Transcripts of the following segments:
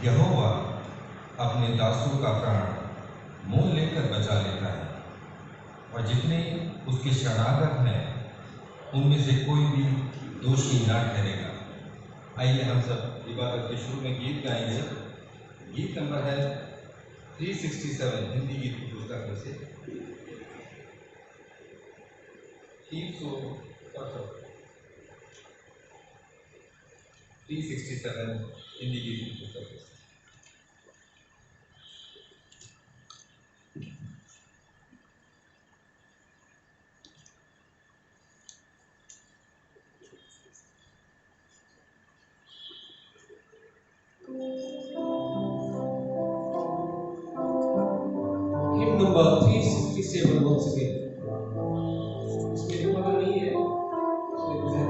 यहोवा अपने दासों का प्राण मोल लेकर बचा लेता है, और जितने उसके शरणागत हैं उनमें से कोई भी दोषी ना ठहरेगा। आइए हम सब इबादत के शुरू में गीत गाएंगे। गीत नंबर है 367 हिंदी गीत की पुस्तक में से। 367 हिंदी गीत की पुस्तक में से। Hymn number 367 once again. इसमें जो मगर नहीं है, इसमें जो है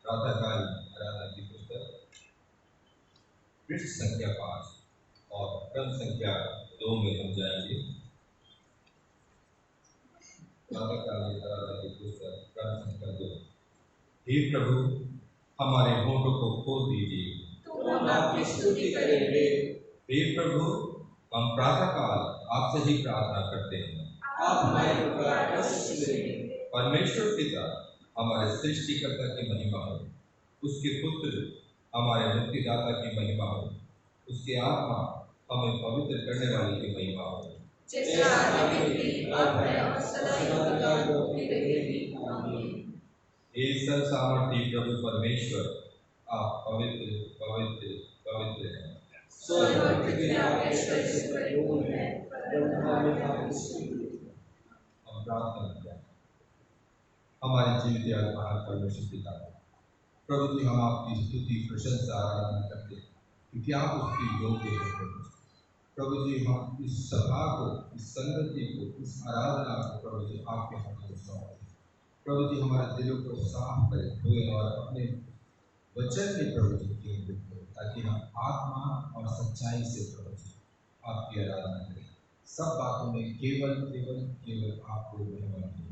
प्रातःकाल आराधना की पुस्तक पृष्ठ संख्या 5 और क्रम संख्या 2 में हम जाएंगे। प्रातःकाल आराधना की पुस्तक क्रम संख्या 2। हे प्रभु, हमारे होठों को खोल दीजिए तो हम आपकी स्तुति करेंगे। हे प्रभु, हम प्रातःकाल आपसे ही प्रार्थना करते हैं। आप हमारी पुकार को सुनिए। परमेश्वर पिता हमारे सृष्टिकर्ता की महिमा हो, उसके पुत्र हमारे मुक्तिदाता की महिमा हो, उसके आत्मा हमें पवित्र करने वाले की महिमा हो। जैसे आदि में थी, अब है और सदा युगकाल होती रहेगी। आमीन। हे सब सामर्थी प्रभु परमेश्वर, आप पवित्र पवित्र पवित्र हैं। स्वर्ग और पृथ्वी आपके ऐश्वर्य से परिपूर्ण है, ब्रह्मा में आपकी स्तुति। हम प्रार्थना करें। हमारे जीवित और महान परमेश्वर पिता, प्रभु जी, हम आपकी स्तुति प्रशंसा आराधना करते हैं क्योंकि आप उसकी योग्य हैं। प्रभु जी, हम इस सभा को, इस संगति को, इस आराधना को प्रभु जी आपके हाथों में सौंपते हैं। प्रभु जी, हमारे दिलों को साफ करें, धोएं और अपने वचन में प्रभु जी केंद्रित करें ताकि हम आत्मा और सच्चाई से प्रभु जी आपकी आराधना करें। सब बातों में केवल केवल केवल आपको महिमा दें।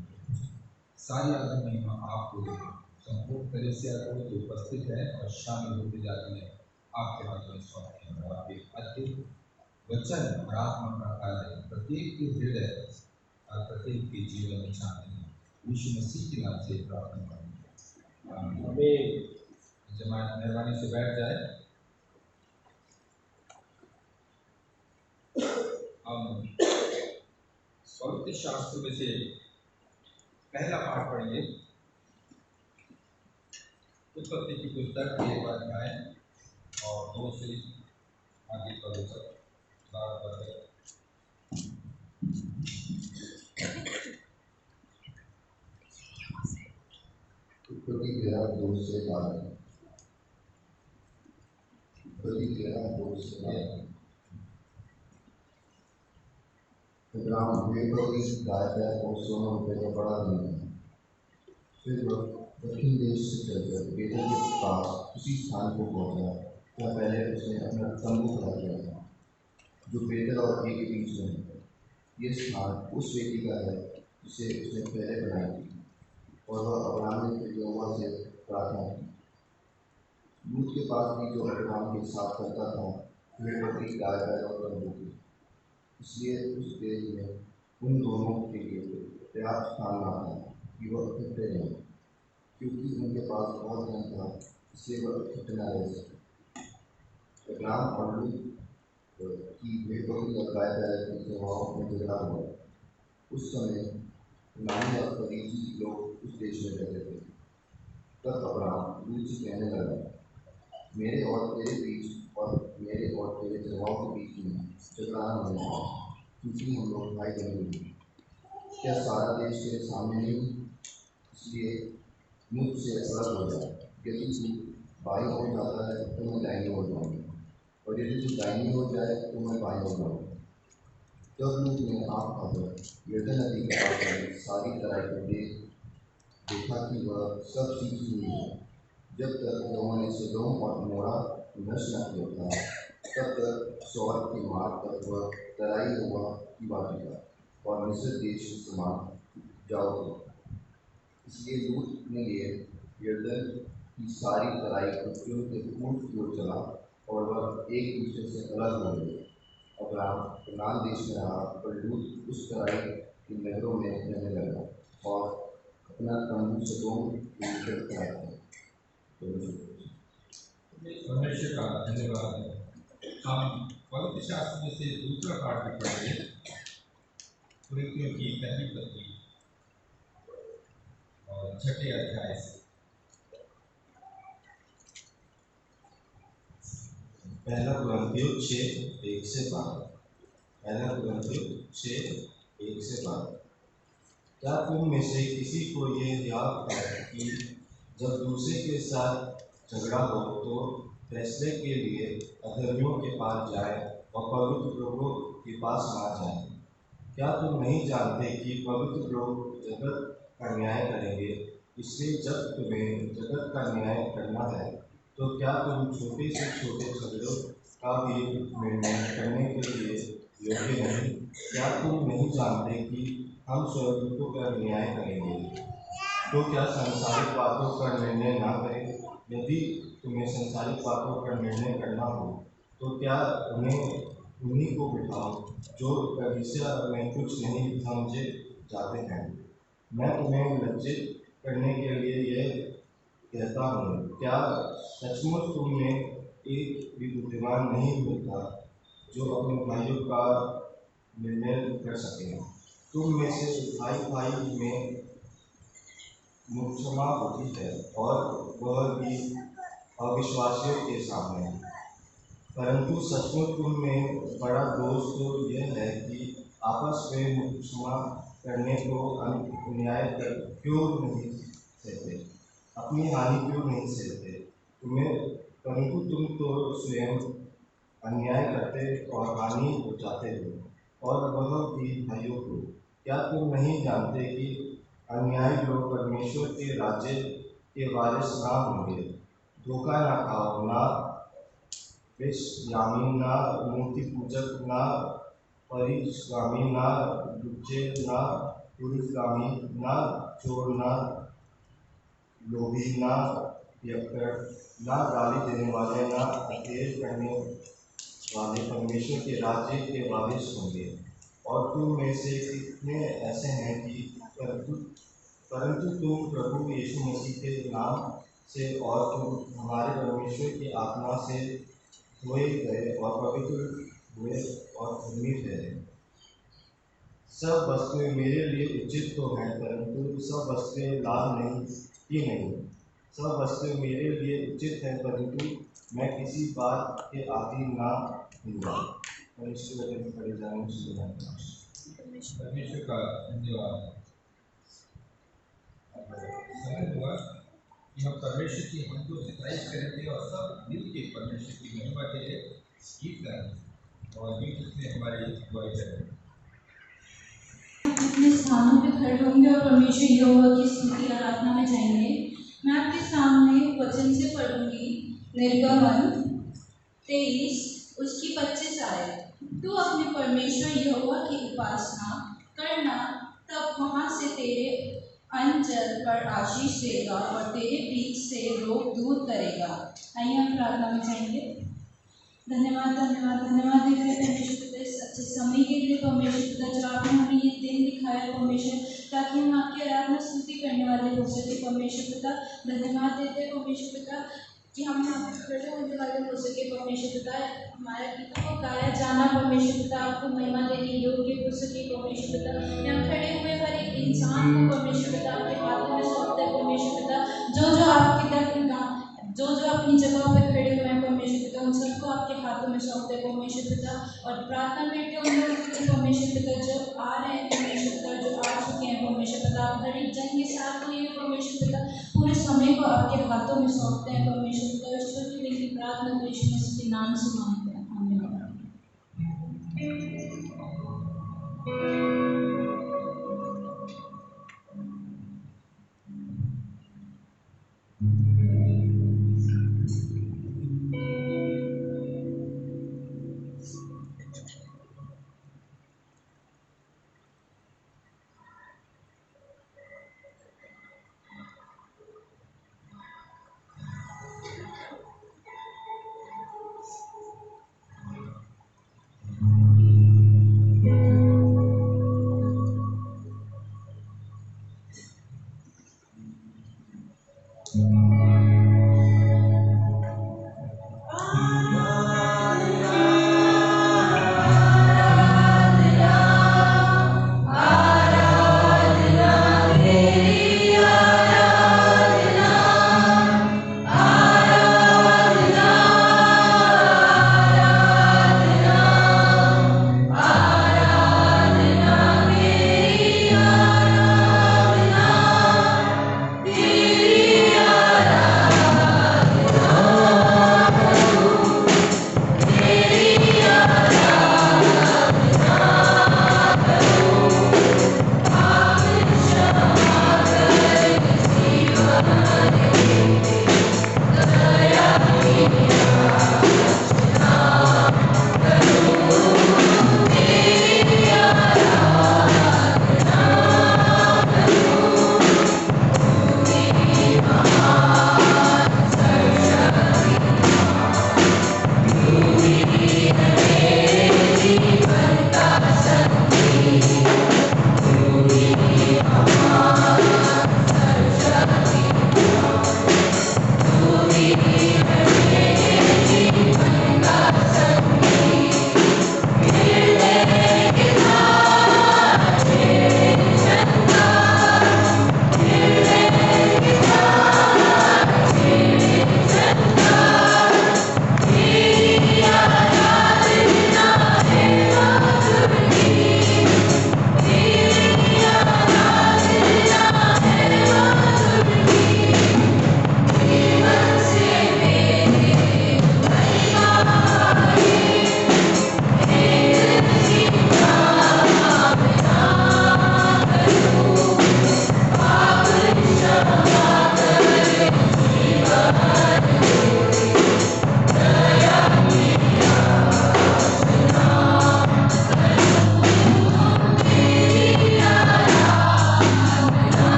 सारी आदर महिमा आपको दें। संपूर्ण कलीसिया को जो उपस्थित है और शामिल होते जाती है आपके हाथों में सौंपते हैं और आपके अद्भुत वचन और आत्मा का कार्य प्रत्येक के हृदय और प्रत्येक के जीवन में शामिल है। यीशु मसीह के नाम से प्रार्थना करेंगे। आमीन। जमात मेहरबानी से बैठ जाए। हम पवित्र शास्त्र में से पहला पाठ पढ़िए। उत्पत्ति की पुस्तक 1 अध्याय और 2 से आगे पढ़ो सब बात करें। उत्पत्ति 13:2 से 12। उत्पत्ति 13:2 से 12। अब्राहम बेपत्नी गाय बैल और सोना रुपये का बड़ा धनी था। फिर वह दक्षिण देश से चलकर बेतल के पास उसी स्थान को पहुंचा जहाँ पहले उसने अपना तंबू खड़ा किया था, जो बेतल और ए के बीच में है। यह स्थान उस बेटी का है जिसे उसने पहले बनाई थी, और वह अब्राहम ने फिर यहोवा से प्रार्थना की। लूत के पास भी जो अब्राहम के साथ करता था बेपत्नी गाय बैल और तंबू थी, इसलिए उस देश में उन दोनों के लिए पर्याप्त स्थान न था कि वह इकट्ठे रहें, क्योंकि उनके पास बहुत धन था, इसलिए वह इकट्ठे न रह सके। अब्राहम और लूत की भेड़-बकरी और गाय बैल की सेवाओं में झगड़ा हुआ। उस समय कनानी और परिज्जी लोग उस देश में रहते थे। तब अब्राहम लूत से कहने लगा, मेरे और तेरे बीच और मेरे और तेरे सेवाओं के बीच में झगड़ा न होने पाए, क्योंकि हम लोग भाई बहन हैं। क्या सारा देश तेरे सामने नहीं? इसलिए मुझसे अलग हो जा। यदि तू बाईं हो जाता है तो मैं दाहिनी हो जाऊँगा, और यदि तू दाहिनी हो जाए तो मैं बाईं हो जाऊँगा। तब लूत ने आँख उठाकर यरदन नदी के पास वाली सारी तराई को देखा कि वह सब सीखी हुई है। जब तक यहोवा ने सदोम और अमोरा नष्ट न किया था, तब तक स्वर्ग के मार्ग तक वह तराई यहोवा की बाटी था और मिस्र देश के समान जाओ था। इसलिए लूत ने यरदन की सारी तराई पृथ्वी के पूर्व की ओर चला, और वह एक दूसरे से अलग हो गए। अब्राहम कनान देश में रहा, पर लूत उस तराई की नगरों में रहने लगा और अपना तंबू सदोम के निकट रखा। परमेश्वर का धन्यवाद है। हम पवित्र शास्त्र में से दूसरा पाठ भी पढ़ेंगे। कुरिन्थियों की पहली पत्री और 6 अध्याय से। पहला कुरिन्थियों 6:1 से 12। पहला कुरिन्थियों 6:1 से 12। क्या तुम में से किसी को ये याद है कि जब दूसरे के साथ झगड़ा हो तो फैसले के लिए अधर्मियों के पास जाए और पवित्र लोगों के पास ना जाए? क्या तुम नहीं जानते कि पवित्र लोग जगत का न्याय करेंगे? इसलिए जब तुम्हें जगत का न्याय करना है तो क्या तुम छोटे से छोटे झगड़ों का भी निर्णय करने के लिए योग्य नहीं? क्या तुम नहीं जानते कि हम स्वर्गदूतों का न्याय करेंगे? तो क्या सांसारिक बातों का निर्णय ना करें? यदि तुम्हें सांसारिक बातों का निर्णय करना हो तो क्या उन्हीं को बिठाओ जो कलीसिया में कुछ नहीं समझे जाते हैं। मैं तुम्हें लज्जित करने के लिए यह कहता हूँ, क्या सचमुच तुम में एक भी बुद्धिमान नहीं मिलता जो अपने भाइयों का निर्णय कर सकें। तुम में से भाई भाई में मुकदमा होती है और वह भी अविश्वासियों के सामने। परंतु सचमुच तुम में बड़ा दोष तो यह है कि आपस में मुकदमा करने को अन्याय कर क्यों नहीं सहते, अपनी हानि क्यों नहीं सहते तुम्हें, परंतु तुम तो स्वयं अन्याय करते और हानि पहुँचाते हो, और वह भी भाइयों को। क्या तुम नहीं जानते कि अन्यायी लोग परमेश्वर के राज्य के वारिस ना होंगे? धोखा ना खाओ, ना बेशयामी, ना मूर्ति पूजक, ना परिश्रामी, ना लुच्चे, ना पुरुषगामी, ना चोर, ना लोभी, ना पियक्कड़, ना गाली देने वाले, ना अतेर करने वाले परमेश्वर के राज्य के वारिस होंगे। और तुम में से कितने ऐसे हैं कि परंतु तुम प्रभु यीशु मसीह के नाम से और तुम हमारे परमेश्वर की आत्मा से धोए गए और पवित्र हुए और धर्मी ठहरे। सब वस्तुएं मेरे लिए उचित तो हैं, परंतु सब वस्तुएं लाभ नहीं। सब वस्तुएं मेरे लिए उचित हैं, परंतु मैं किसी बात के अधीन ना हूँगा। परमेश्वर के खड़े जाने से परमेश्वर का धन्यवाद। समय हुआ कि हम परमेश्वर की हमको सिफारिश करेंगे और सब मिल के परमेश्वर की महिमा के लिए गीत गाएंगे और गीत उसमें हमारी अगुवाई करेंगे। अपने स्थानों पे खड़े होंगे और परमेश्वर यहोवा की स्तुति आराधना में जाएंगे। मैं आपके सामने वचन से पढ़ूंगी। निर्गमन 23 उसकी 25 आयत। तू अपने परमेश्वर यहोवा की उपासना करना, तब वहां से तेरे अन्न जल पर आशीष देगा और तेरे बीच से रोग दूर करेगा। आइए हम प्रार्थना में जाएंगे। धन्यवाद धन्यवाद धन्यवाद देते हैं परमेश्वर पिता इस अच्छे समय के लिए। परमेश्वर पिता जो आपने हमें ये दिन दिखाया परमेश्वर, ताकि हम आपकी आराधना स्तुति करने वाले हो सके। परमेश्वर पिता धन्यवाद देते हैं परमेश्वर पिता कि हम यहाँ पे खड़े होने वाले हो सके। परमेश्वर पिता हमारे गीतों को गाया जाना परमेश्वर पिता आपको महिमा देने योग्य हो सके। परमेश्वर पिता यहाँ खड़े हुए हर एक इंसान को परमेश्वर पिता आपके हाथों में सौंपते हैं। परमेश्वर पिता जो आपके जो अपनी जगह पर खड़े हुए हैं परमेश्वर पिता, उन सबको आपके हाथों में सौंपते हैं परमेश्वर पिता। और प्रार्थना करके उन लोगों के लिए परमेश्वर पिता जो आ रहे हैं परमेश्वर पिता, जो आ चुके हैं परमेश्वर पिता, आप हर एक जन के साथ हुई है परमेश्वर पिता, पूरे समय को आपके हाथों में सौंपते हैं परमेश्वर पिता। ईश्वर की दिन की प्रार्थना को यीशु मसीह के नाम से मांगते हैं, आमीन।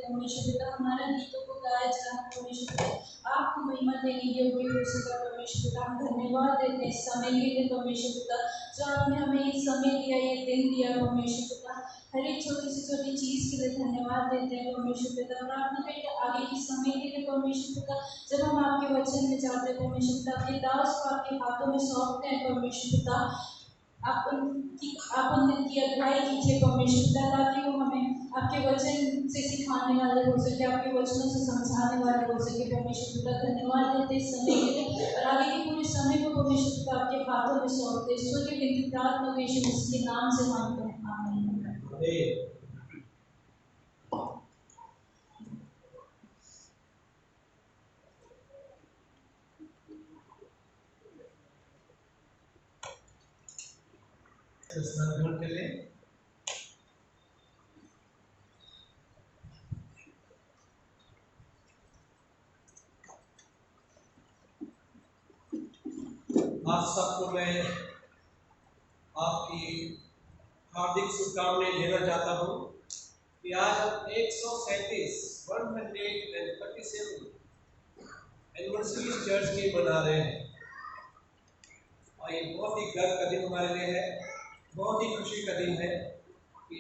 परमेश्वर पिता, हमारा गीतों को गाया जाना परमेश्वर पिता, आपको महिमा देने योग्य हो सका परमेश्वर पिता। हम धन्यवाद देते हैं इस समय के लिए परमेश्वर पिता, जो आपने हमें ये समय दिया, ये दिन दिया परमेश्वर पिता। हर एक छोटी से छोटी चीज के लिए धन्यवाद देते हैं परमेश्वर पिता। प्रार्थना करते आगे के समय के लिए परमेश्वर पिता, जब हम आपके वचन में जाते हैं परमेश्वर पिता, आपके दास को आपके हाथों में सौंपते हैं परमेश्वर पिता। आप उनकी अगुवाई कीजिए परमेश्वर पिता, ताकि वो हमें आपके वचन से सिखाने वाले हो सके, आपके वचनों से समझाने वाले हो सके परमेश्वर पिता। धन्यवाद देते इस समय के लिए और आगे के पूरे समय को परमेश्वर पिता आपके हाथों में सौंपते। स्तुति विनती प्रार्थना यीशु मसीह के नाम से मांगते हैं, आमीन। ग्रहण कर ले। आप सबको मैं आपकी हार्दिक शुभकामनाएं देना चाहता हूँ कि आज हम 137 एनिवर्सरी चर्च की मना रहे हैं और ये बहुत ही गर्व का दिन हमारे लिए है, बहुत ही खुशी का दिन है कि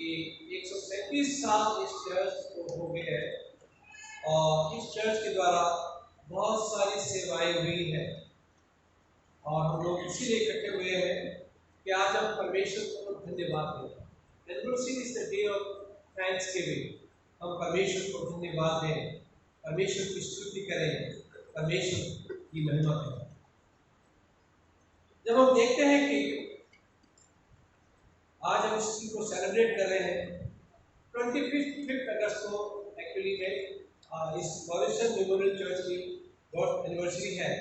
137 साल इस चर्च को हो गए हैं और इस चर्च के द्वारा बहुत सारी सेवाएं हुई हैं और हम लोग इसीलिए इकट्ठे हुए हैं कि आज हम परमेश्वर को धन्यवाद दें। Anniversary is the day of Thanksgiving. हम परमेश्वर को धन्यवाद दें, परमेश्वर की स्तुति करें, परमेश्वर की महिमा करें। जब हम देखते हैं कि आज हम इस चीज को सेलिब्रेट कर रहे हैं 25 अगस्त को एक्चुअली में इस मॉरिसन मेमोरियल चर्च की बर्थ एनिवर्सरी है।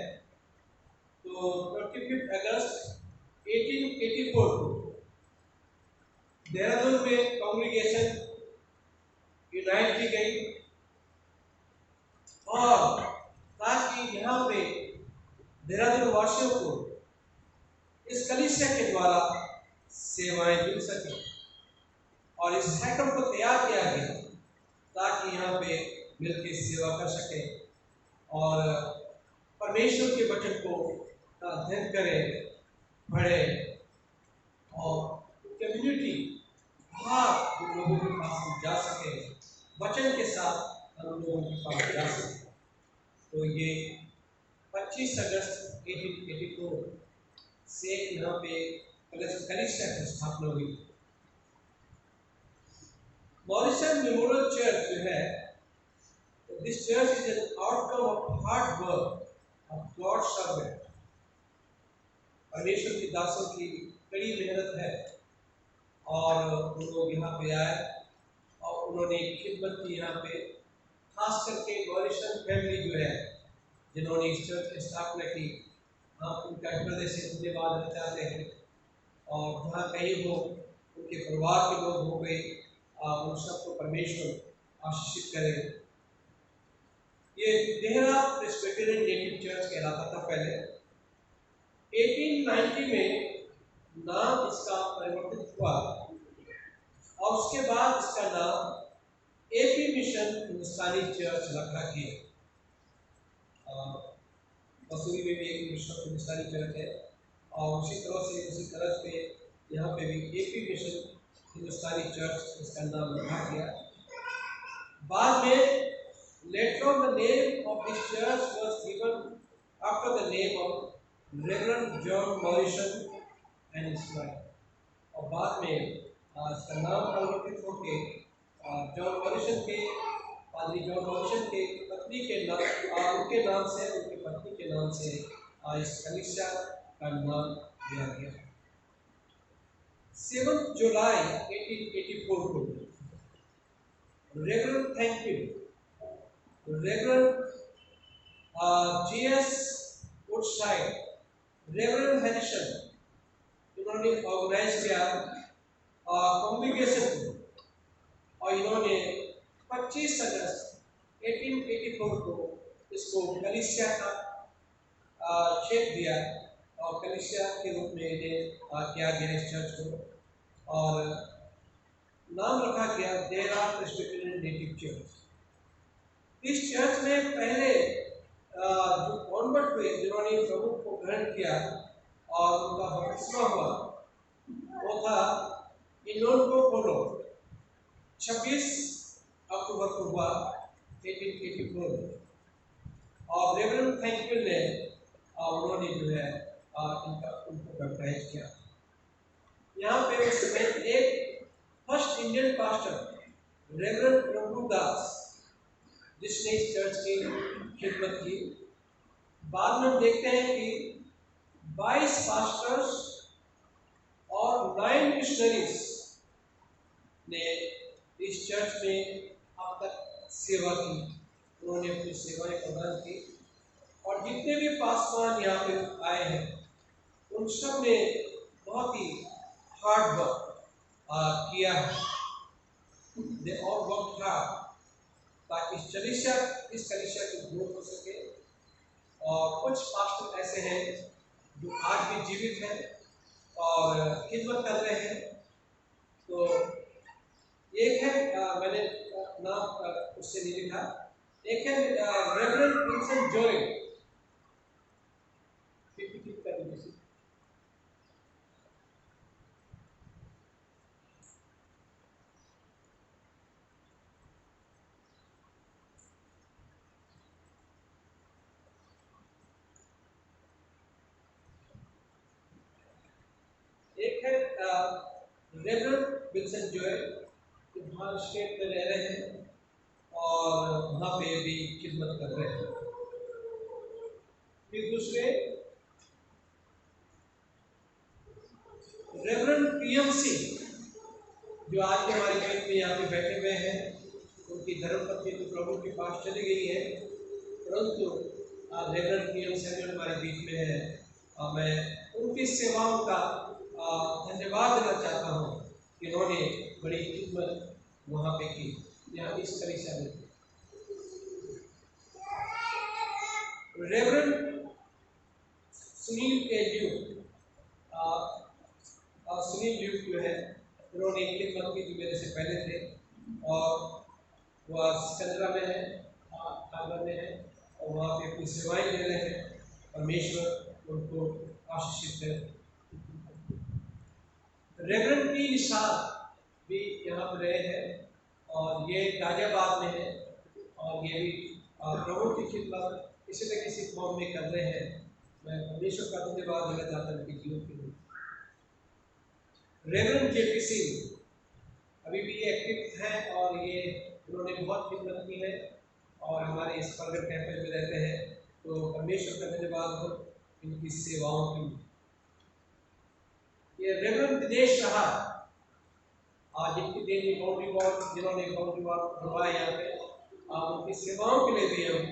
तो 25 अगस्त 1884 को देहरादून में कांग्रेगेशन यूनाइट की गई और ताकि यहाँ पे देहरादून वासियों को इस कलीसिया के द्वारा सेवाएं मिल सके और इस हैकम को तैयार किया गया ताकि यहाँ पे मिलकर सेवा कर सके और परमेश्वर के वचन को अध्ययन करें, पढ़े और कम्युनिटी लोगों के पास जा सके, वचन के साथ हम लोगों के पास जा सके। तो ये 25 अगस्त 1884 से यहाँ पे कलीसिया की स्थापना हुई। मॉरिसन मेमोरियल चर्च जो है, this church is an outcome of hard work of God servant. परमेश्वर के दासों की कड़ी मेहनत है और वो लोग यहाँ पे आए और उन्होंने खिदमत की यहाँ पे, खास करके मॉरिसन फैमिली जो है जिन्होंने इस चर्च की स्थापना की, हम उनका हृदय से धन्यवाद देना चाहते हैं। और जहाँ कहीं हो उनके परिवार के लोग हो गए, उन सबको परमेश्वर आशीषित करें। ये देहरा प्रेस्बिटेरियन नेटिव चर्च कहलाता था पहले। 1890 में नाम इसका परिवर्तित हुआ और उसके बाद इसका नाम एपी मिशन हिंदुस्तानी चर्च रखा गया। मसूरी में भी एक मिशन हिंदुस्तानी चर्च है और उसी तरह से उसी तरह पे यहाँ पे भी एपी मिशन हिंदुस्तानी चर्च इसका नाम रखा गया। बाद में later on the name of this church was given after the name of Reverend John Morrison and his wife। और बाद में इसका नाम परिवर्तित होकर जॉन मॉरिसन के पादरी जॉन मॉरिसन के पत्नी के नाम उनके नाम से, उनकी पत्नी के नाम से इस कलीसिया का नाम दिया गया। 7 जुलाई 1884 को reverend thankful, reverend GS Woodside, reverend Harrison, इन्होंने ऑर्गेनाइज किया कॉन्ग्रीगेशन को और इन्होंने 25 अगस्त 1884 को इसको कलीसिया का शेप दिया और कलीसिया के रूप में इन्हें किया गया इस चर्च को और नाम रखा गया देहरा प्रेस्बिटेरियन नेटिव चर्च। इस चर्च में पहले जो कॉन्वर्ट हुए जिन्होंने प्रभु को ग्रहण किया और उनका बपतिस्मा हुआ वो था इनोनको पोलो, 26 अक्टूबर को हुआ 1884 और रेवरेंड थैंकफुल ने उन्होंने जो है उनको बैप्टाइज किया। यहाँ पे उस समय एक first Indian pastor reverend Prabhudas जिसने इस चर्च की खिदमत की। बाद में हम देखते हैं कि 22 पास्टर्स और 9 मिशनरीज ने इस चर्च में अब तक सेवा की, उन्होंने अपनी सेवाएं प्रदान की और जितने भी पासवान यहाँ पे आए हैं उन सब ने बहुत ही हार्ड वर्क किया है। दे ऑल वर्क हार्ड ताकि इस कलीसिया की ग्रोथ हो सके। और कुछ पास्टर ऐसे हैं जो आज भी जीवित हैं और खिदमत कर रहे हैं। तो एक है मैंने नाम उससे नहीं लिखा, एक है रेवरेंड विंसेंट जॉय। कर दीजिए। एक है रेवरेंड विंसेंट जॉय, जो महाराष्ट्र में रह रहे हैं और वहाँ पे भी खिदमत कर रहे हैं। फिर दूसरे रेवरेंड पीएम सिंह, जो आज के हमारे बीच में यहाँ पे बैठे हुए हैं। उनकी धर्मपत्नी तो प्रभु के पास चली गई है, परंतु रेवरेंड पीएम सिंह जो हमारे बीच में है, मैं उनकी सेवाओं का धन्यवाद देना चाहता हूँ कि इन्होंने बड़ी खिदमत वहाँ पे की, यहाँ इस कलीसिया में। रेवरेंड सुनील के सुनील ल्यूक जो है, उन्होंने खिदमत की जो मेरे से पहले थे और वह सिकंदरा में है, आगरा में है और वहाँ पे अपनी सेवाएं दे रहे हैं। परमेश्वर उनको आशीषित है। रेवरेंड पी निशाद भी यहाँ पर रहे हैं और ये गाजियाबाद में है और ये भी प्रभु की खिदमत किसी न किसी फॉर्म में कर रहे हैं। मैं परमेश्वर का धन्यवाद देना चाहता हूँ उनके जीवन के लिए। रेवरेंड जेपी सिंह अभी भी एक्टिव हैं और ये उन्होंने बहुत खिदमत की है और हमारे इस प्रगट कैंपस में रहते हैं। तो परमेश्वर का धन्यवाद हो इनकी सेवाओं के लिए। ये रेवरेंड दिनेश रहा, आज इनकी देवी बाउंड्री वॉल, जिन्होंने बाउंड्री वॉल बनवाया यहाँ पे, उनकी सेवाओं के लिए भी हम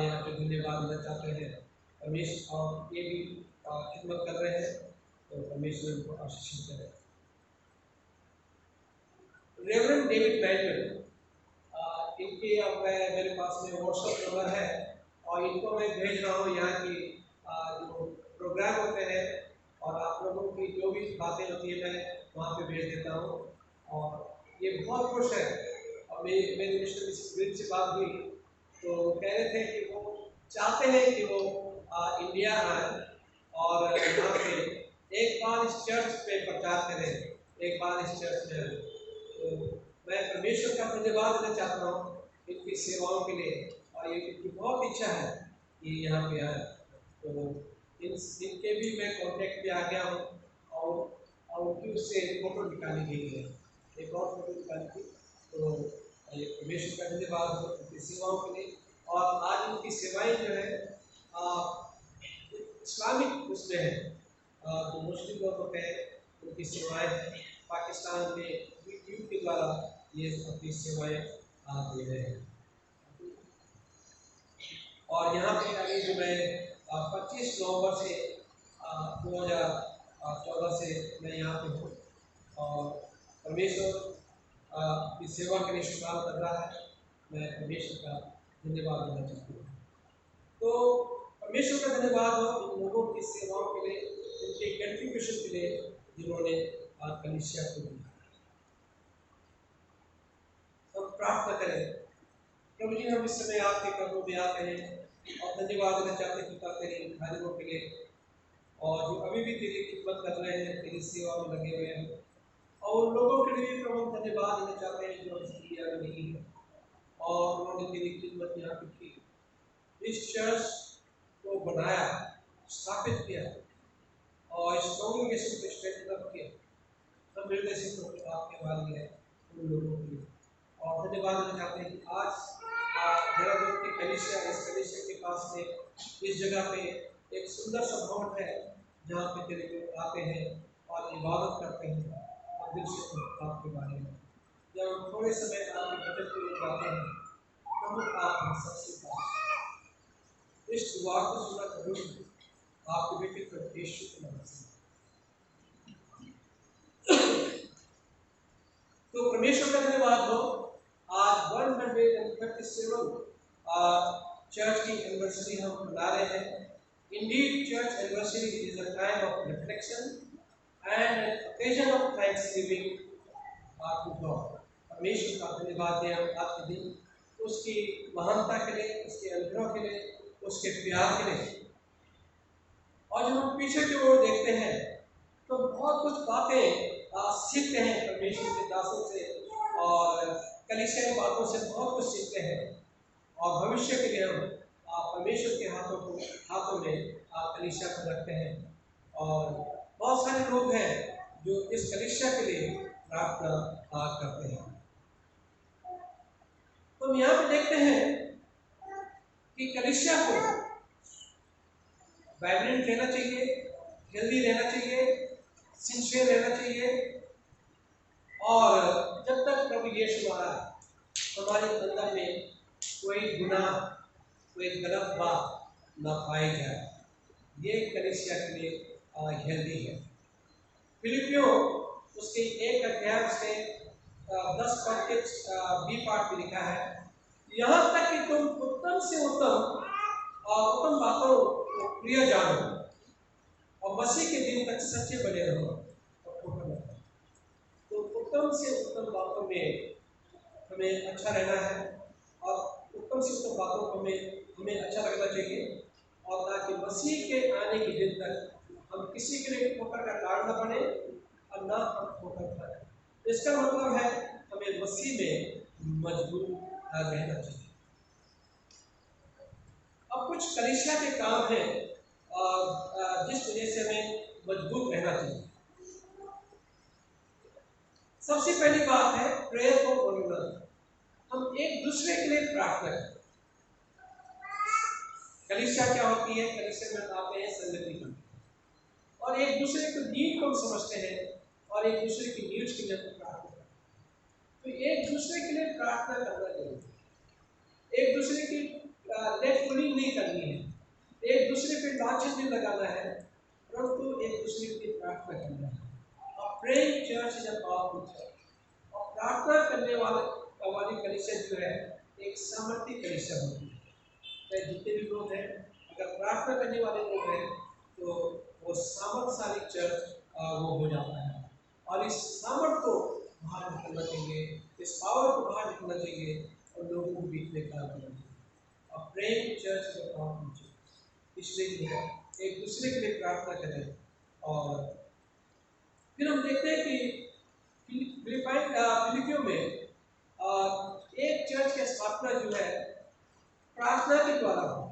यहाँ पे धन्यवाद देना चाहते हैं। परमेश्वर और ये भी खिदमत कर रहे हैं, तो परमेश्वर उनको आशीष करें। रेवरेंड डेविड मैंटन, इनके अब मेरे पास में व्हाट्सएप नंबर है और इनको मैं भेज रहा हूँ यहाँ की जो प्रोग्राम होते हैं और आप लोगों की जो भी बातें होती है मैं वहाँ पे भेज देता हूँ। और ये बहुत खुश है और मेरी मिस्टर स्प्रिट से बात हुई तो कह रहे थे कि वो चाहते हैं कि वो इंडिया आए और यहाँ पे एक बार इस चर्च पे प्रचार करें, एक बार इस चर्च में आए। तो मैं परमेश्वर का धन्यवाद देना चाहता हूँ इनकी सेवाओं के लिए और ये इनकी बहुत इच्छा है कि यहाँ पे आए। तो इनके भी मैं कॉन्टेक्ट पे आ गया हूँ और उनकी उससे फोटो निकाली गई है, एक और फोटो निकाली थी। तो ये परमेश्वर का धन्यवाद हो उनकी सेवाओं के लिए। और आज उनकी सेवाएं जो है इस्लामिक उसमें है, तो मुस्लिम लोगों पे उनकी सेवाएं पाकिस्तान में यूट्यूब के द्वारा ये अपनी सेवाएं दे रहे हैं। और यहाँ पे अभी जो मैं 25 नवंबर से 2014 से मैं यहाँ पे हूँ और परमेश्वर की सेवा के लिए शुक्राना कर रहा है। मैं परमेश्वर का धन्यवाद देना चाहता हूँ। तो परमेश्वर का धन्यवाद हो इन लोगों की सेवाओं के लिए, इनके कंट्रीब्यूशन के लिए जिन्होंने कलीसिया को दिया। हम प्रार्थना करें। प्रभु जी, हम इस समय आपके कदमों में आते हैं और धन्यवाद देना चाहते हैं पिता तेरे भाइयों के लिए और जो अभी भी तेरी खिदमत कर रहे हैं, तेरी सेवा में लगे हुए हैं। और उन लोगों के लिए प्रभु धन्यवाद देना चाहते हैं जो इस दुनिया में नहीं है और उन्होंने तेरी खिदमत यहाँ पे की, इस चर्च को बनाया, स्थापित किया और इस कांग्रेगेशन को स्ट्रेंथन किया। हम हृदय से आपके बारे में उन लोगों के लिए और धन्यवाद देना चाहते हैं कि आज देहरादून के कलीसिया, इस कलीसिया के पास में इस जगह पे एक सुंदर सा भवन है जहाँ पे तेरे लोग आते हैं और इबादत करते हैं और दिल से आपके बारे में। जब हम थोड़े समय आपके वचन के लिए जाते हैं तो आप हम सबसे बात इस दुआ को सुना करूँ आपके बेटे पर यीशु के नाम से। तो परमेश्वर का धन्यवाद हो। आज 137 चर्च की एनिवर्सरी हम मना रहे हैं Indeed, church anniversary is a time of reflection and an occasion of thanksgiving to God. परमेश्वर का धन्यवाद दें हम आज के दिन उसकी महानता के लिए, उसके अनुग्रह के लिए, उसके प्यार के लिए। और जब हम पीछे की ओर देखते हैं तो बहुत कुछ बातें सीखते हैं परमेश्वर के दासों से और कलीसिया की बातों से बहुत कुछ सीखते हैं और भविष्य के लिए हम परमेश्वर के हाथों में कलीसिया को रखते हैं। और बहुत सारे लोग हैं जो इस कलीसिया के लिए प्रार्थना करते हैं। तो हम यहाँ पे देखते हैं कि कलीसिया को वाइब्रेंट रहना चाहिए, हेल्दी रहना चाहिए, सिंसियर रहना चाहिए और जब तक प्रभु यीशु हमारे अंदर में कोई गुनाह, कोई गलत बात न पाई जाए, ये कलीसिया के लिए हेल्दी है। फिलिपियों उसके 1 अध्याय उसके 10 पद के बी पार्ट में लिखा है, यहाँ तक कि तुम उत्तम से उत्तम बातों को प्रिय जानो और मसीह के दिन तक सच्चे बने रहो और खोटा मत। तो उत्तम से उत्तम बातों में हमें अच्छा रहना है और उत्तम से उत्तम बातों को हमें अच्छा लगना चाहिए और ताकि मसीह के आने के दिन तक हम किसी के लिए ठोकर का कारण न बने और ना हम ठोकर खाए। इसका मतलब है हमें मसीह में मजबूत रहना चाहिए। अब कुछ कलीसिया के काम हैं जिस वजह से हमें मजबूत रहना चाहिए। सबसे पहली बात है प्रेयर फॉर वन अनदर। हम एक दूसरे के लिए प्रार्थना करें। कलीसिया क्या होती है? कलीसिया में आते हैं संगति करते हैं और एक दूसरे को नीड को समझते हैं और एक दूसरे की नीड्स के लिए प्रार्थना करते हैं। तो एक दूसरे के लिए प्रार्थना करना जरूरी है। एक दूसरे की लेट पुलिंग नहीं करनी है, एक दूसरे पे लाछन नहीं लगाना है, परंतु एक दूसरे की प्रार्थना करना है। और praying church is a powerful church. और प्रार्थना करने वाली कलीसिया जो है एक सामर्थ्य कलीसिया होती है। जितने भी लोग हैं अगर प्रार्थना करने वाले लोग हैं तो वो सामर्थ्यशाली चर्च वो हो जाता है। और इस सामर्थ को बाहर निकलना चाहिए, इस पावर को बाहर निकलना चाहिए और लोगों को बीच में काम करना चाहिए। और प्रेम चर्च का काम चाहिए, इसलिए एक दूसरे के लिए प्रार्थना करें। और फिर हम देखते हैं कि फिलिपियों में एक चर्च की स्थापना जो है प्रार्थना के द्वारा हो।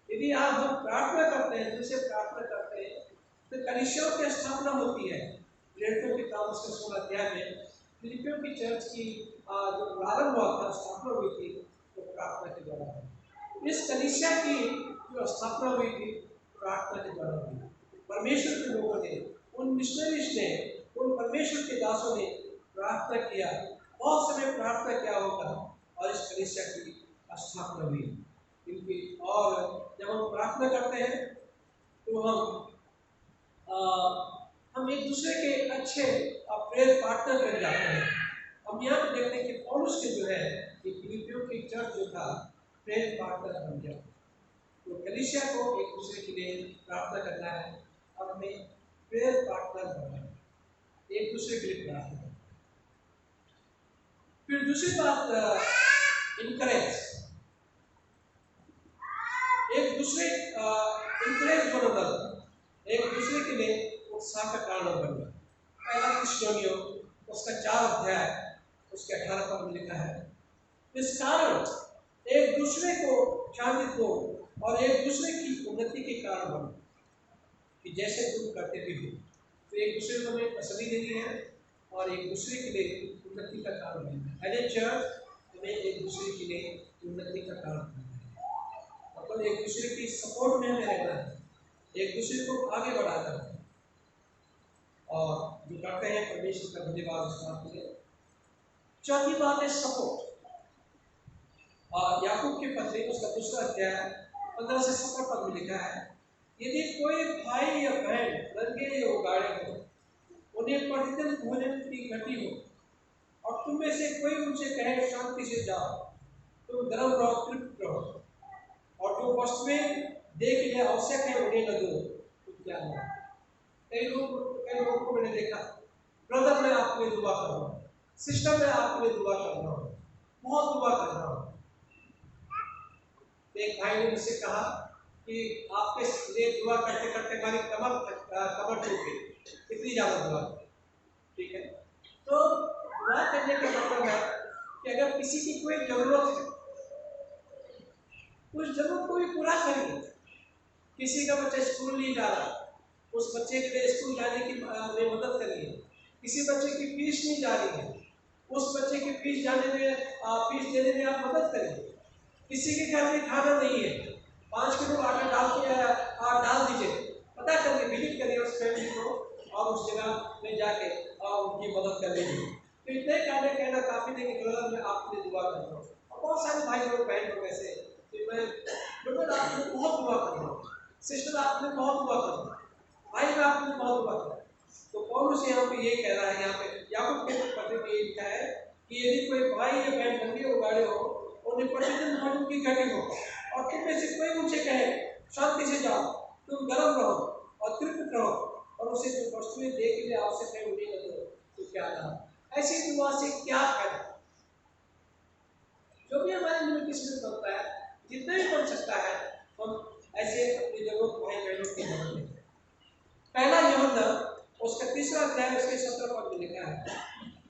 यदि आप हम प्रार्थना करते हैं, दूसरे प्रार्थना करते हैं तो कलीसियाओं की स्थापना होती है। लड़कों के काम उसके 16 अध्याय में फिलिपियों की चर्च की जो प्रारंभ हुआ था, स्थापना हुई थी, तो प्रार्थना के द्वारा हुई। इस कलीसिया की जो स्थापना हुई थी प्रार्थना के द्वारा हुई। परमेश्वर के लोगों ने, उन मिशनरीज ने, उन परमेश्वर के दासों ने प्रार्थना किया, बहुत समय प्रार्थना किया होगा और इस कलीसिया की स्थापना हुई इनकी। और जब हम प्रार्थना करते हैं तो हम एक दूसरे के अच्छे प्रेयर पार्टनर बन जाते हैं। हम यहाँ पे देखते हैं कि पौलुस के जो है कि फिलिपियों की चर्च जो था प्रेयर पार्टनर बन गया। तो कलीसिया को एक दूसरे के लिए प्रार्थना करना है और हमें प्रेयर पार्टनर बनना है, एक दूसरे के लिए प्रार्थना करना। फिर दूसरी बात इनकरेज, एक दूसरे इनकरेज बनना, एक दूसरे के लिए उत्साह का कारण बनना। पहला थिस्सलुनीकियों उसका 4 अध्याय उसके 18 पद में लिखा है, इस कारण एक दूसरे को शांति दो और एक दूसरे की उन्नति के कारण बनो कि जैसे तुम करते भी हो। तो एक दूसरे को हमें तसल्ली देनी है और एक दूसरे के लिए उन्नति का कारण बनना है। एज ए चर्च हमें एक दूसरे के लिए उन्नति का कारण बनना है, मतलब एक दूसरे की सपोर्ट में हमें रहना है, एक दूसरे को आगे बढ़ाना है। और जो करते हैं परमेश्वर का धन्यवाद इस बात के लिए। चौथी बात है सपोर्ट। याकूब की पत्री उसका 2 अध्याय 15 से 17 पद में लिखा है, यदि कोई भाई या बहन नंगे या उगाड़े हो, उन्हें प्रतिदिन भोजन की घटी हो और तुम में से कोई उनसे कहे शांति से जाओ, तुम गर्म रहो, तृप्त रहो, और जो वस्तुएं देख ले आवश्यक है उन्हें न दो तो क्या हुआ। कई लोगों को मैंने देखा, ब्रदर मैं आपके लिए दुआ कर रहा हूँ, सिस्टर मैं आपके लिए दुआ कर रहा हूँ, बहुत दुआ कर रहा हूँ। एक भाई ने मुझसे कहा कि आपके लिए दुआ करते करते हमारी कमर टूट गई, इतनी ज्यादा दुआ। ठीक है, तो दुआ करने का मतलब है कि अगर किसी की कोई जरूरत है, उस जरूरत को भी पूरा करिए। किसी का बच्चा स्कूल नहीं जा रहा, उस बच्चे के लिए स्कूल जाने की में मदद करिए। किसी बच्चे की फीस नहीं जा रही है, उस बच्चे की फीस जाने में फीस देने में आप मदद करिए। किसी के घर में खाना नहीं है, 5 किलो आटा डाल दीजिए, पता करिए, विजिट करिए उस फैमिली को और उस जगह में जाके और उनकी मदद कर लीजिए। तो इतने कार्य कहना काफी नहीं कि ब्रदर मैं आपके लिए दुआ कर रहा हूँ। और बहुत सारे भाई लोग बहन लोग ऐसे कि मैं ब्रदर आपके लिए बहुत दुआ कर रहा हूँ, सिस्टर आपके लिए बहुत दुआ कर रहा हूँ, भाई मैं आपके लिए बहुत दुआ कर रहा हूँ। तो पौलुस यहाँ पे ये कह रहा है, यहाँ पे याकूब के पत्र में ये लिखा है कि यदि कोई भाई या बहन लंबी उगाड़े हो, उन्हें प्रतिदिन भोजन की घटी हो, और तुम में से कोई उनसे कहे शांति से जाओ, तुम गर्म रहो और तृप्त रहो, और उसे जो वस्तुएं दे के लिए आवश्यक है उन्हें न दो तो क्या लाभ। ऐसी दुआ से क्या फायदा। जो भी हमारे लिए किस्मत बनता है, जितना भी बन सकता है, हम ऐसे अपनी जरूरत भाई बहनों की मदद करें। पहला यूहन्ना उसका 3रा अध्याय उसके 17 पद में लिखा है,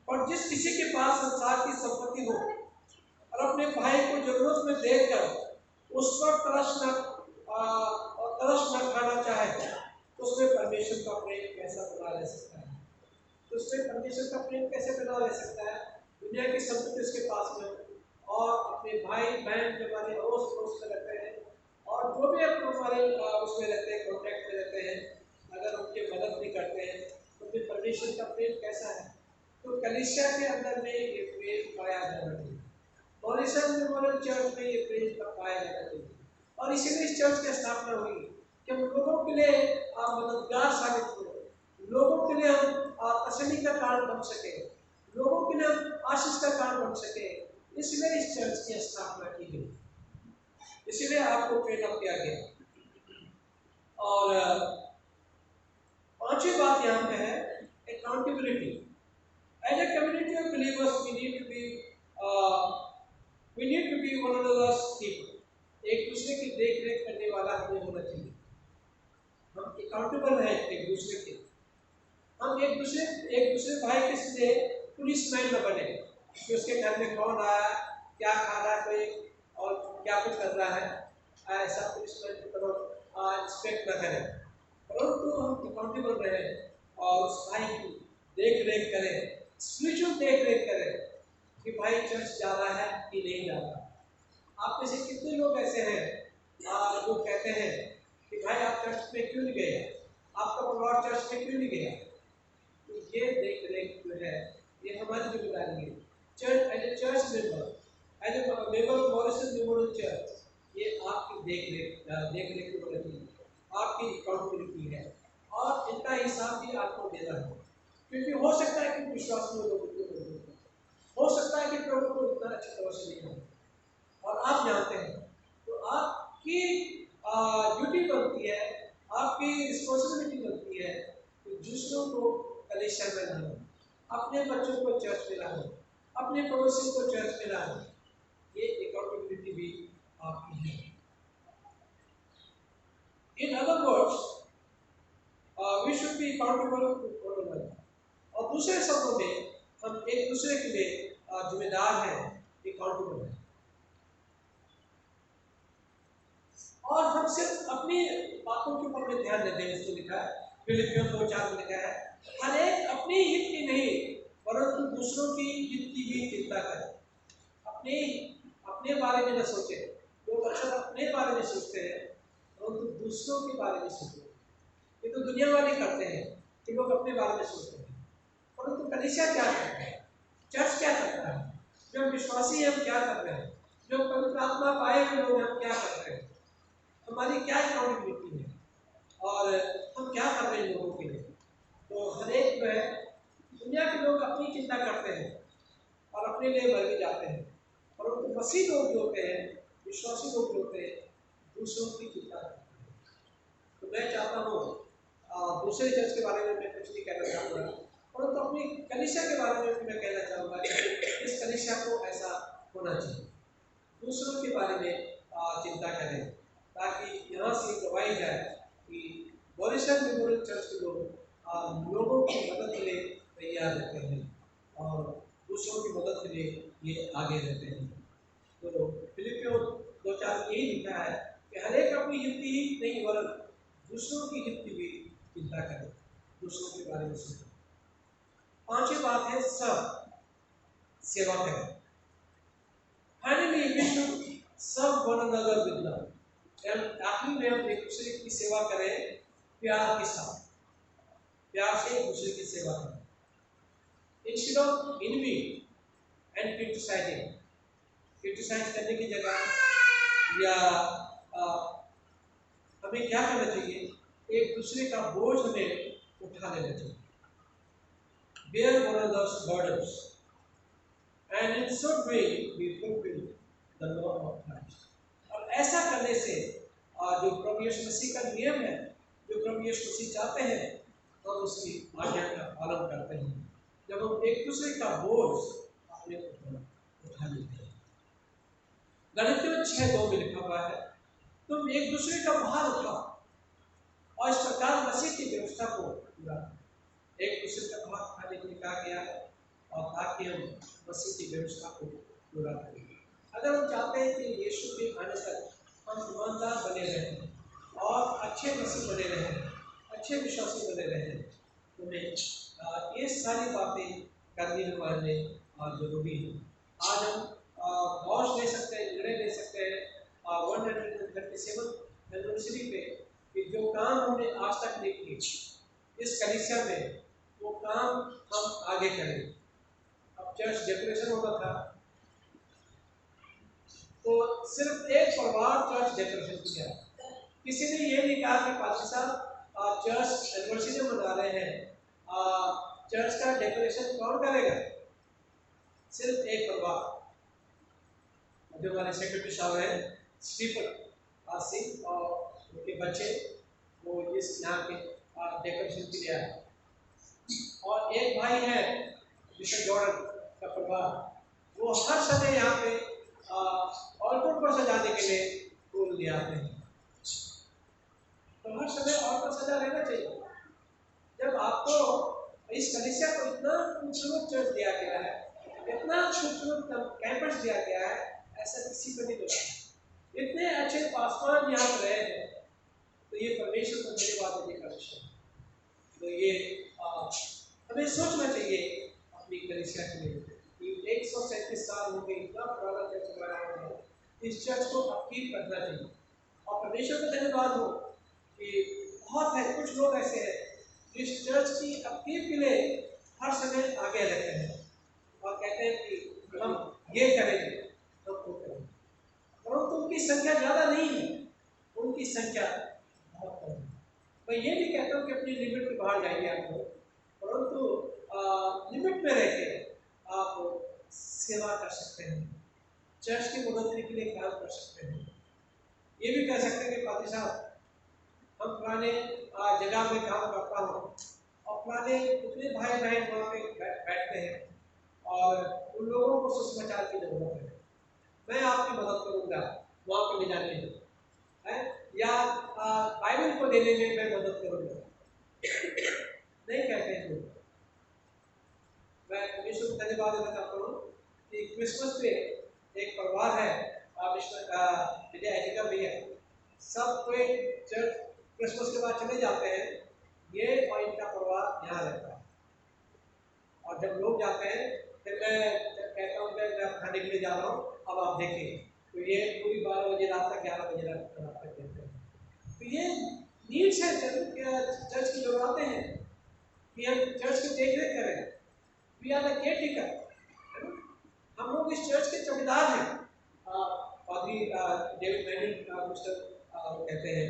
और जिस किसी के पास संसार की संपत्ति हो और अपने भाई को जरूरत में देखकर उस पर तरस न खाना चाहे, तो उसमें परमेश्वर का प्रेम कैसा बना रह सकता है। तो उसमें परमेश्वर का प्रेम कैसे बना रह सकता है। दुनिया की संपत्ति उसके पास में और अपने भाई बहन जो हमारे अड़ोस पड़ोस में रहते हैं और जो भी हमारे उसमें रहते हैं, कॉन्टैक्ट में रहते हैं, अगर उनकी मदद नहीं करते हैं तो फिर परमेश्वर का प्रेम कैसा है। तो कलीसिया के अंदर में ये प्रेम पाया जाना चाहिए, मॉरिसन मेमोरियल चर्च में ये प्रेम पाया जाना चाहिए, और इसीलिए इस चर्च की स्थापना हुई कि हम लोगों के लिए मददगार साबित हो, लोगों के लिए हम तसल्ली का कारण बन सके, लोगों के लिए हम आशीष का कारण बन सके। इसलिए इस चर्च की स्थापना की गई, इसीलिए आपको प्रेरित किया गया। और 5वीं बात यहाँ पे है accountability. As a community of believers we need to be one another's keeper. एक दूसरे की देख रेख करने वाला हमें होना चाहिए। हम अकाउंटेबल हैं एक दूसरे के, हम एक दूसरे भाई के से पुलिसमैन न बने कि उसके घर में कौन आया, क्या खा रहा है कोई और क्या कुछ कर रहा है, ऐसा पुलिसमैन की तरह इंस्पेक्ट न करें, परंतु हम अकाउंटेबल रहे और उस भाई की देख रेख करें, स्पिरिचुअल देख रेख करें कि भाई चर्च जा रहा है कि नहीं जा रहा। आप में से कितने लोग ऐसे हैं जो कहते हैं कि भाई आप चर्च में क्यों नहीं गए, आपका परिवार चर्च में क्यों नहीं गया। तो ये देख रेख जो है ये हमारी जिम्मेदारी है। Church as a church member, as a member of Morrison Memorial Church, ये आपकी देख रेख की मदद है, आपकी अकाउंटेबिलिटी है और इनका हिसाब भी आपको देना है। क्योंकि हो सकता है कि विश्वास में लोग हो सकता है कि प्रभु को इतना अच्छी तरह से नहीं हो और आप जानते हैं, तो आपकी ड्यूटी बनती है, आपकी रिस्पॉन्सिबिलिटी बनती है कि दूसरों को कलीसिया में लाना, अपने बच्चों को चर्च में लाना, अपने पड़ोसियों को चर्च में लाना। ये अकाउंटेबिलिटी भी आपकी है। In other words we should be accountable to one another. और दूसरे शब्दों में हम एक दूसरे के लिए जिम्मेदार हैं, अकाउंटेबल हैं। और हम सिर्फ अपनी बातों के ऊपर में ध्यान देते हैं, इसमें लिखा है फिलिपियों 2:4 में लिखा है, हर एक अपनी हित की नहीं परंतु दूसरों की हित की भी चिंता करें। अपने बारे में न सोचे, लोग अक्सर अपने बारे में सोचते हैं परंतु दूसरों के बारे में सोचते हैं। ये तो दुनिया वाले करते हैं कि लोग अपने बारे में सोचते हैं, परंतु कलीसिया क्या करता है, चर्च क्या करता है, जो विश्वासी है हम क्या कर रहे हैं, जो पवित्र आत्मा पाए हुए लोग हम क्या कर रहे हैं, हमारी क्या अकाउंटेबिलिटी है और हम क्या कर रहे हैं लोगों के लिए। तो हर एक जो है, दुनिया के लोग अपनी चिंता करते हैं और अपने लिए मर भी जाते हैं, परंतु मसीह लोग जो होते हैं, विश्वासी लोग जो होते हैं, दूसरों की चिंता करते हैं। मैं चाहता हूँ दूसरे चर्च के बारे में मैं कुछ नहीं कहना चाहूँगा, परंतु अपनी कलीसिया के बारे में मैं कहना चाहूँगा कि इस कलीसिया को ऐसा होना चाहिए। दूसरों के बारे में चिंता करें, ताकि यहाँ से गवाही जाए कि बॉरिसन मेमोरियल चर्च के लोग लोगों की मदद के लिए तैयार रहते हैं और दूसरों की मदद के लिए ये आगे रहते हैं। तो फिलिपियों 2:4 यही लिखा है कि हर एक अपनी हित ही नहीं वरन दूसरों की हित की भी चिंता करें, दूसरों के बारे में सोचें। पांचवी बात है सब सेवा करें। Finally, we should serve one another with love. आखिरी में हम एक दूसरे की सेवा करें प्यार के साथ, प्यार से एक दूसरे की सेवा करें। Instead of envy and criticizing, criticise करने की जगह या हमें क्या करना चाहिए, एक दूसरे का बोझ हमें उठा लेना चाहिए। Bear one another's burdens, and in so doing we fulfill the law of Christ. और ऐसा करने से जो प्रभु यीशु मसीह का नियम है, जो प्रभु यीशु मसीह चाहते हैं, हम उसकी आज्ञा का पालन करते हैं जब हम एक दूसरे का बोझ अपने ऊपर उठा लेते हैं। गलातियों 6:2 में लिखा हुआ है, तुम एक दूसरे का भार उठाओ और इस प्रकार मसीह की व्यवस्था को पूरा करो। एक दूसरे का भार उठाने के लिए कहा गया है और ताकि हम मसीह की व्यवस्था को पूरा करें। अगर हम चाहते हैं कि यीशु के आने तक हम ईमानदार बने रहें और अच्छे मसीह बने रहें, अच्छे विश्वासी बने रहें, तो हमें ये सारी बातें करनी हमारे जरूरी है। आज हम गौश ले सकते हैं, निर्णय ले सकते हैं 137 एनिवर्सरी पे कि जो काम हमने आज तक नहीं किए इस कलीसिया में, वो काम हम आगे करें। अब चर्च डेकोरेशन होना था, तो सिर्फ एक परिवार चर्च डेकोरेशन किया। किसी ने ये नहीं कहा कि पाजी साहब चर्च एनिवर्सरी मना रहे हैं, चर्च का डेकोरेशन कौन करेगा? सिर्फ एक परिवार, जो हमारे सेक्रेटरी साहब हैं स्टीफन सिंह और उनके बच्चे, वो इस यहाँ के डेकोरेशन के लिए आए। और एक भाई है मिस्टर जॉर्डन का परिवार, वो हर समय यहाँ पे ऑल्टर पर सजाने के लिए फूल ले आते हैं। तो हर समय ऑल्टर सजा रहना चाहिए। जब आपको इस कलीसिया को इतना खूबसूरत चर्च दिया गया है, इतना खूबसूरत कैंपस दिया गया है, ऐसा किसी को नहीं मिला। इतने अच्छे पासवान यहाँ पर रहे हैं, तो ये परमेश्वर को धन्यवाद देने का विषय है। तो ये हमें सोचना चाहिए अपनी कलीसिया के लिए कि 137 साल हो गए, इतना पुराना चर्च बनाया है, इस चर्च को अपकीप करना चाहिए। और परमेश्वर को धन्यवाद हो कि बहुत है कुछ लोग ऐसे हैं जो इस चर्च की अपकीप के लिए हर समय आगे रहते हैं और कहते हैं कि हम ये करेंगे, हम वो करेंगे, परंतु उनकी संख्या ज़्यादा नहीं है, उनकी संख्या बहुत कम है। मैं ये नहीं कहता हूँ कि अपनी लिमिट के बाहर जाइए आप लोग, परंतु लिमिट में रह के आप सेवा कर सकते हैं, चर्च की मदद के लिए काम कर सकते हैं। ये भी कह सकते हैं कि पादी साहब हम पुराने जगह में काम करता हूँ और पुराने कितने भाई बहन वहाँ पे बैठते हैं और उन लोगों को सुसमाचार की जरूरत है, मैं आपकी मदद करूँगा वहाँ पर ले जाने में, है या बाइबल को देने में मैं मदद करूँगा। नहीं कहते हैं लोग। मैं परमेश्वर को धन्यवाद देना चाहता हूँ कि क्रिसमस पे एक परिवार है, विजय एजिका भैया, सब कोई चर्च क्रिसमस के बाद चले जाते हैं, ये और इनका परिवार यहाँ रहता है। और जब लोग जाते हैं फिर मैं कहता हूँ मैं खाने के लिए जा रहा हूँ, अब आप देखिए, तो ये पूरी 12 बजे रात तक 11 बजे रात तक देते हैं। तो ये नीड्स है चर्च की जरूरतें हैं कि हम चर्च की देख रेख करें। वी आर द केयरटेकर, हम लोग इस चर्च के चौकीदार हैं। पादरी डेविड मैनन मिस्टर कहते हैं,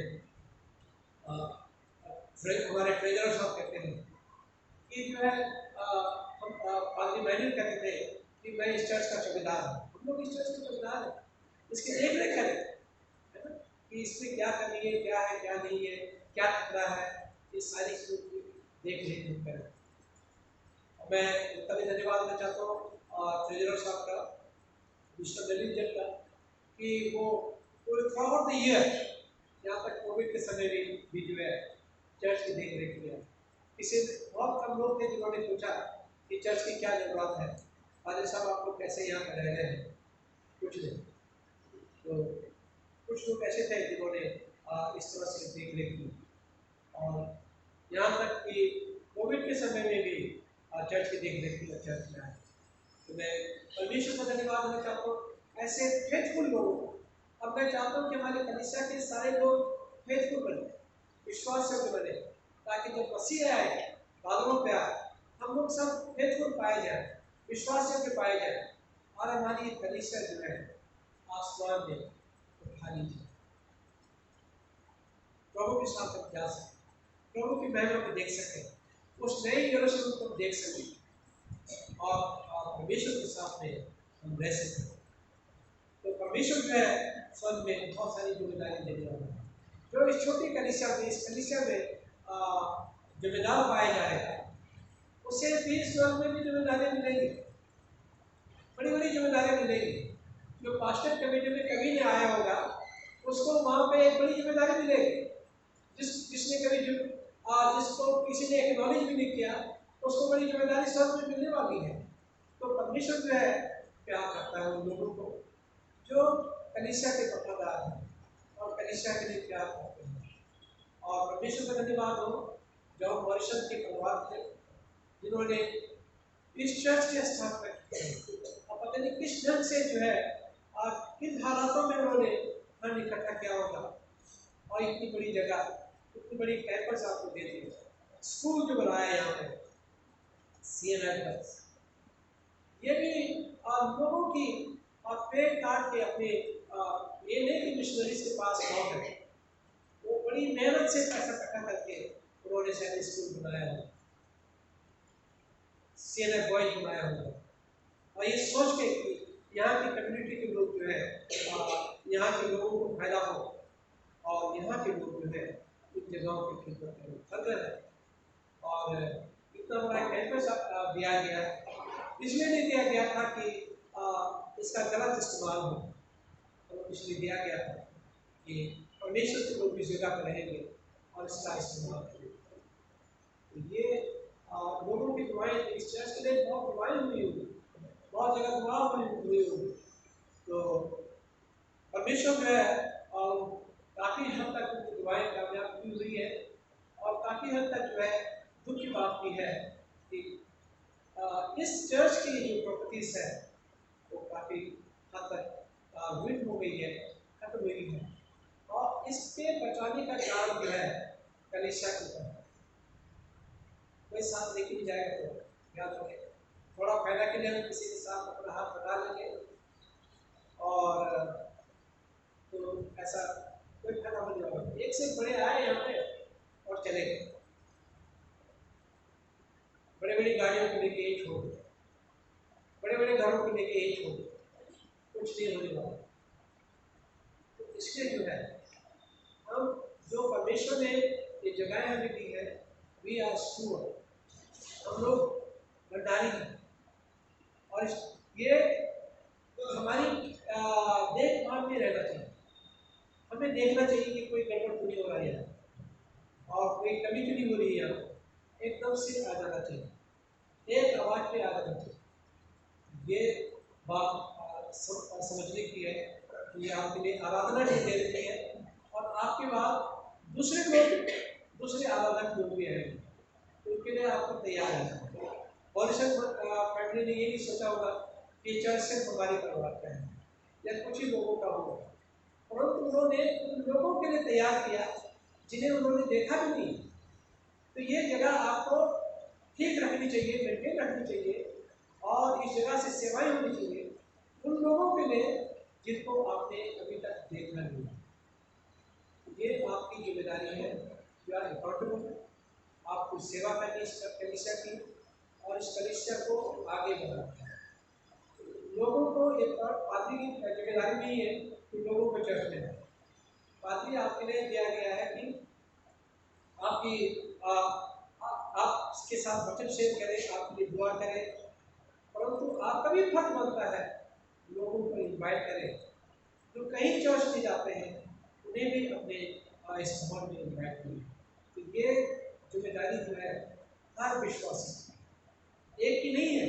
हमारे ट्रेजरर साहब कहते हैं कि जो है हम पादरी मैनन कहते थे कि मैं इस चर्च का चौकीदार हूँ। हम लोग इस चर्च के चौकीदार हैं, इसकी देख रेख करें, है ना, कि इसमें क्या कमी है, क्या है, क्या नहीं है, क्या खतरा है, ये सारी चीज़ों की देख रेख हम करें। मैं उनका भी धन्यवाद देना चाहता हूँ ट्रेजरर साहब का, मिस्टर ललित जट का, कि वो थ्रू आउट द ईयर, यहाँ तक कोविड के समय भी जो है चर्च की देख रेख किया। इसे बहुत कम लोग थे जिन्होंने पूछा कि चर्च की क्या जरूरत है, फादर साहब आप लोग कैसे यहाँ पर रह रहे हैं, कुछ नहीं। तो कुछ लोग ऐसे थे जिन्होंने इस तरह से देख रेख की, और यहाँ तक कि कोविड के समय में भी चर्च की देख रेख की चर्च में आए। तो मैं परमेश्वर का धन्यवाद देना चाहता हूँ ऐसे फेथफुल लोगों को। अब मैं चाहता हूँ कि हमारे कलीसिया के सारे लोग फेथफुल बने, विश्वास योग्य बने, ताकि जब मसीह आए, बादलों पे आए, हम लोग सब फेथफुल पाए जाए, विश्वास योग्य पाए जाए, और हमारी कलीसिया जो है आसमान में उठा लीजिए, प्रभु के साथ हम जा सकें, प्रभु की महिमा को देख सकें, उस नए यरूशलेम को देख सकें, और परमेश्वर के साथ में हम रह सकें। तो परमेश्वर जो है स्वर्ग में बहुत सारी जिम्मेदारी देने वाला है। जो इस छोटी कलीसिया में, इस कलीसिया में जिम्मेदार पाए जा रहे हैं, उसे भी स्वर्ग में भी जिम्मेदारियां मिलेंगी, बड़ी बड़ी जिम्मेदारियां मिलेंगी। जो पास्टर कमेटी में कभी नहीं आया होगा, उसको वहाँ पे एक बड़ी जिम्मेदारी मिलेगी। जिसने कभी जिसको किसी ने एक्नॉलेज भी नहीं किया, उसको बड़ी जिम्मेदारी स्वर्ग में मिलने वाली है। तो परमेश्वर जो है प्यार करता है उन लोगों को जो कलीसिया के वफादार हैं और कलीसिया के लिए प्यार करते हैं। और परमेश्वर का धन्यवाद हो जो मॉरिशस के परिवार थे जिन्होंने इस चर्च की स्थापना की, और पता नहीं किस ढंग से जो है किन हालातों में उन्होंने धन इकट्ठा किया होगा, और इतनी बड़ी जगह, इतनी बड़ी कैंपस आपको दे दी, स्कूल जो बनाया यहाँ पे CNI, ये भी लोगों की पेड़ काट के अपने ये नहीं कि मिशनरीज के पास लौट है, वो बड़ी मेहनत से पैसा इकट्ठा करके उन्होंने शायद स्कूल बनाया हो, CNI बॉयज बनाया होगा, और ये सोच के कि यहाँ की कम्युनिटी के लोग जो है यहाँ के लोगों को फायदा हो, और यहाँ के लोग जो है इन जगहों की खिदमत करें, कर रहे हैं। और इतना बड़ा कैंपस दिया गया, इसलिए नहीं दिया गया था कि इसका गलत इस्तेमाल हो, तो इसलिए दिया गया था कि परमेश्वर के लोग इस जगह पर रहेंगे और इसका इस्तेमाल करेंगे। तो ये लोगों की दुआएं इस चर्च के लिए बहुत दुआएं हुई होगी, बहुत जगह दुआ हुई होगी। तो परमेश्वर जो है काफ़ी हद तक उनकी दुआएं कामयाब हुई है, और काफ़ी हद तक जो है दुख की बात भी है कि इस चर्च की जो प्रॉपर्टीज है वो काफ़ी हद तक विट हो गई है, खत्म हो गई है, और इसके बचाने का काम जो है कलीसिया की तरफ कोई साथ लेके नहीं जाएगा, तो याद रखें थोड़ा फायदा के लिए हम किसी के साथ अपना हाथ बटा लेंगे, और तो ऐसा कोई फायदा होने वाला नहीं। एक से बड़े आए यहाँ पे और चले गए, बड़े बड़ी गाड़ियों को लेके ही छोड़ दो, बड़े बड़े घरों को लेके ही छोड़ दो, कुछ नहीं होने वाला। तो इसलिए जो है हम जो परमेश्वर ने ये जगह हमें दी है, वी आर स्टूअर्ड, हम लोग भंडारी हैं, और ये हमारी देखभाल में रहना चाहिए। हमें देखना चाहिए कि कोई गड़बड़ तो नहीं हो रहा है और कोई कमी तो नहीं हो रही है, एकदम से आ जाना चाहिए, एक आवाज पे आ जाना चाहिए। ये बात समझने की है कि आपके लिए आराधना नहीं दे रही है, और आपके बाद दूसरे लोग, दूसरे आराधक लोग भी आएंगे, उनके लिए आपको तैयार रहना है। और फैमिली ने ये नहीं सोचा होगा कि चर्च सिर्फ हमारी परिवार का है या कुछ ही लोगों का होगा, परंतु उन्होंने उन लोगों के लिए तैयार किया जिन्हें उन्होंने देखा भी नहीं। तो ये जगह आपको ठीक रखनी चाहिए, मेंटेन रखनी चाहिए, और इस जगह से सेवाएं होनी चाहिए उन लोगों के लिए जिनको आपने अभी तक देखा नहीं। ये आपकी जिम्मेदारी है, यू आर अकाउंटेबल, आपको सेवा करनी इस कलीसिया की, और इस कलीसिया को आगे बढ़ाना है। लोगों को एक पादरी की जिम्मेदारी नहीं है कि लोगों को चर्च में, पादरी आपके लिए दिया गया है कि आपकी आप इसके साथ वचन शेयर करें, आपके लिए दुआ करें, परंतु आपका भी फर्ज बनता है लोगों को इनवाइट करें। जो कहीं चर्च में जाते हैं उन्हें भी अपने इस समाज में इनवाइट करें। तो ये जिम्मेदारी जो है हर विश्वासी, एक की नहीं है,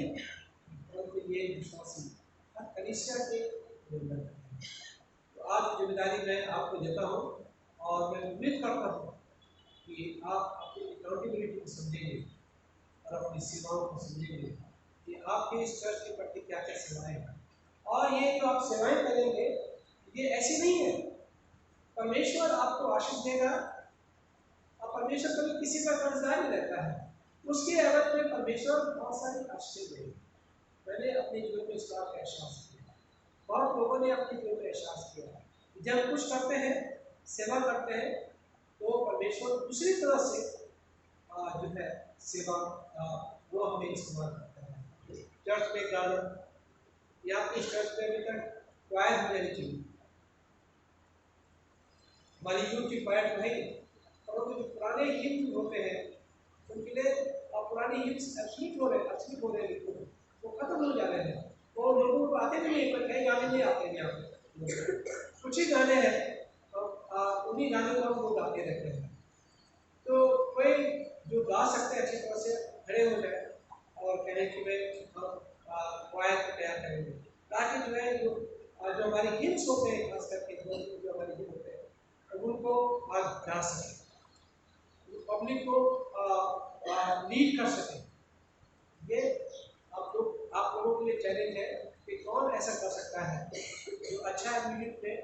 परंतु ये विश्वासी हर कलीसिया के मेंबर है। तो आज जिम्मेदारी मैं आपको देता हूँ और मैं उम्मीद करता हूँ कि आप अपनी अकाउंटेबिलिटी को समझेंगे और अपनी सेवाओं को समझेंगे कि आपके इस चर्च के प्रति क्या क्या सेवाएं हैं। और ये जो आप सेवाएं करेंगे ये ऐसी नहीं है, परमेश्वर आपको आशीष देगा और परमेश्वर कभी किसी का कर्जदार नहीं रहता है, उसके एवज में परमेश्वर बहुत सारी आशीष देगा। मैंने अपने जीवन में इस बात का एहसास किया, बहुत लोगों ने अपने जीवन में एहसास किया कि जब कुछ करते हैं, सेवा करते हैं, तो परमेश्वर दूसरी तरह से जो है सेवा वो हमें इस्तेमाल करता है। चर्च में गाना या अपनी चर्च में अभी तक क्वायर हो जानी चाहिए, हमारी यूथ की क्वायर तो है, परंतु जो पुराने हिम्स होते हैं उनके लिए पुरानी हिम्स एक्चुअली हो रहे हैं, वो खत्म हो जा रहे हैं। वो लोगों को आते भी नहीं, पर कई गाने नहीं आते हैं यहाँ पे, कुछ ही गाने हैं और उन्हीं गानों को हम लोग गाते रहते हैं। तो कोई जो गा सकते हैं अच्छी तरह से खड़े हो जाए और कहें कि मैं क्वायर को तैयार करेंगे, ताकि जो है जो हमारी हिम्स होते हैं, खास करके जो हमारी हिम होते हैं उनको गा सकें, पब्लिक को लीड कर सकें। ये आप लोगों के लिए चैलेंज है कि कौन ऐसा कर सकता है जो अच्छा म्यूजिक पे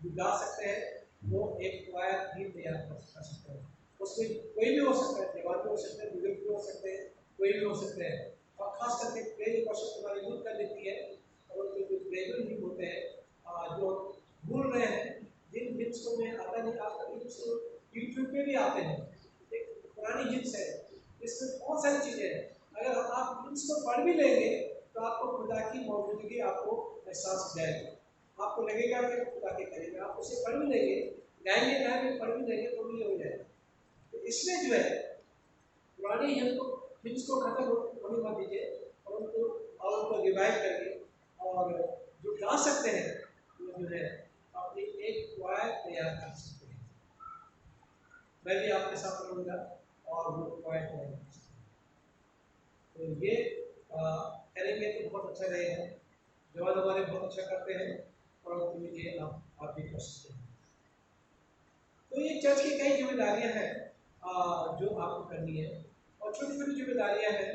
जो गा सकते हैं, वो एक क्वायर भी तैयार कर सकते हैं। उसमें कोई भी हो सकता है, जवान भी हो सकते हैं, बुजुर्ग भी हो सकते हैं, कोई भी हो सकते हैं। और खास करके प्रेम वर्षन हमारी यूथ कर लेती है, और जो प्रेम ही होते हैं जो भूल रहे हैं, जिन हिट्स को मैं आता नहीं, आप यूट्यूब पे भी आते हैं, एक पुरानी हिट्स है, इसमें बहुत सारी चीज़ें हैं। अगर आप इसको पढ़ भी लेंगे तो आपको खुदा की मौजूदगी आपको एहसास हो जाएगा, आपको लगेगा कि खुदा के करेंगे, आप उसे पढ़ भी लेंगे, गाएंगे पढ़ भी लेंगे तो भी हो जाएगा। तो इसलिए जो है पुरानी हिम्स को खत्म होने मत दीजिए, परंतु और उनको रिवाइव करिए, और जो गा सकते हैं वो जो है अपनी एक क्वायर तैयार कर सकते हैं। मैं भी आपके साथ रहूँगा और वो क्वायर तैयार कर सकते हैं। तो ये करेंगे तो बहुत अच्छा रहेगा। जवान हमारे बहुत अच्छा करते हैं और ये आप भी कर सकते हैं। तो ये चर्च की कई जिम्मेदारियां हैं जो आपको करनी है, और छोटी छोटी जिम्मेदारियां हैं,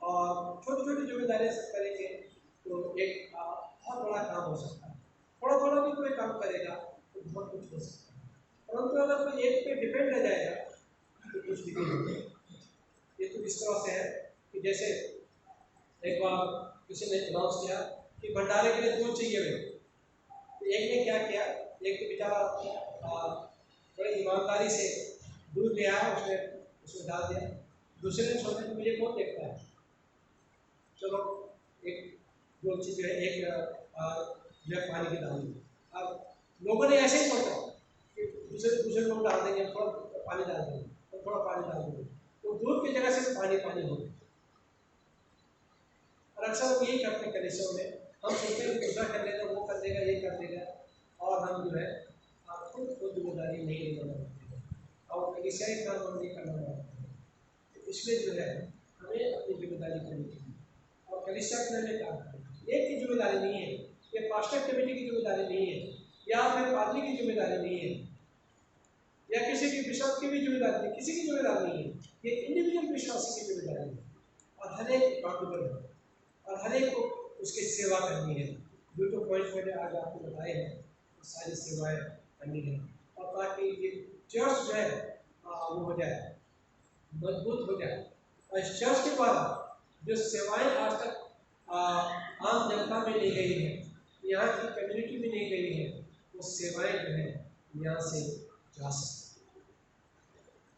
और छोटी छोटी जिम्मेदारियां सब करेंगे तो एक बहुत बड़ा काम हो सकता है। थोड़ा थोड़ा भी कोई काम करेगा तो बहुत कुछ हो सकता है, परंतु अगर कोई एक पे डिपेंड रह जाएगा तो कुछ भी नहीं होगा। ये तो इस तरह से है कि जैसे एक बार किसी ने अनाउंस किया कि भंडारे के लिए दूध चाहिए भाई, तो एक ने क्या किया, एक तो बेचारा बड़े ईमानदारी से दूध ले आया, उसमें डाल दिया। दूसरे ने सोचा कि मुझे कौन देखता है, चलो एक दो चीज़ है, एक जो पानी की डाल दी। अब लोगों ने ऐसे ही सोचा कि दूसरे लोग डाल देंगे, थोड़ा पानी डाल देंगे तो थोड़ा पानी डाल देंगे, तो दूध की जगह से पानी हो गया। और अक्सर लोग यही करते हैं कलीसियों में, हम सोचते हैं दूसरा कर लेगा, वो कर देगा, ये कर देगा, और हम जो है खुद जिम्मेदारी नहीं लेना चाहते हैं और कलीसियाई काम हम नहीं करना चाहते हैं। तो इसलिए जो है हमें अपनी जिम्मेदारी करनी चाहिए और कलीसिया के लिए काम करना चाहिए। एक की जिम्मेदारी नहीं है, ये पास्टर कमेटी की जिम्मेदारी नहीं है, या फिर पादरी की जिम्मेदारी नहीं है, या किसी की बिशप की भी जिम्मेदारी नहीं, किसी की जिम्मेदारी नहीं है। ये इंडिविजुअल विश्वासी की जिम्मेदारी है, और हर एक अकाउंटेबल है, और हर एक को उसकी सेवा करनी है। जो पॉइंट मैंने आज आपको बताए हैं वो सारी सेवाएं करनी है, और ताकि ये चर्च जो है वो हो जाए, मजबूत हो जाए। और इस चर्च के द्वारा जो सेवाएं आज तक आम जनता में नहीं गई है, यहाँ की कम्युनिटी में नहीं गई है, वो सेवाएं जो है यहाँ से जा सकती है।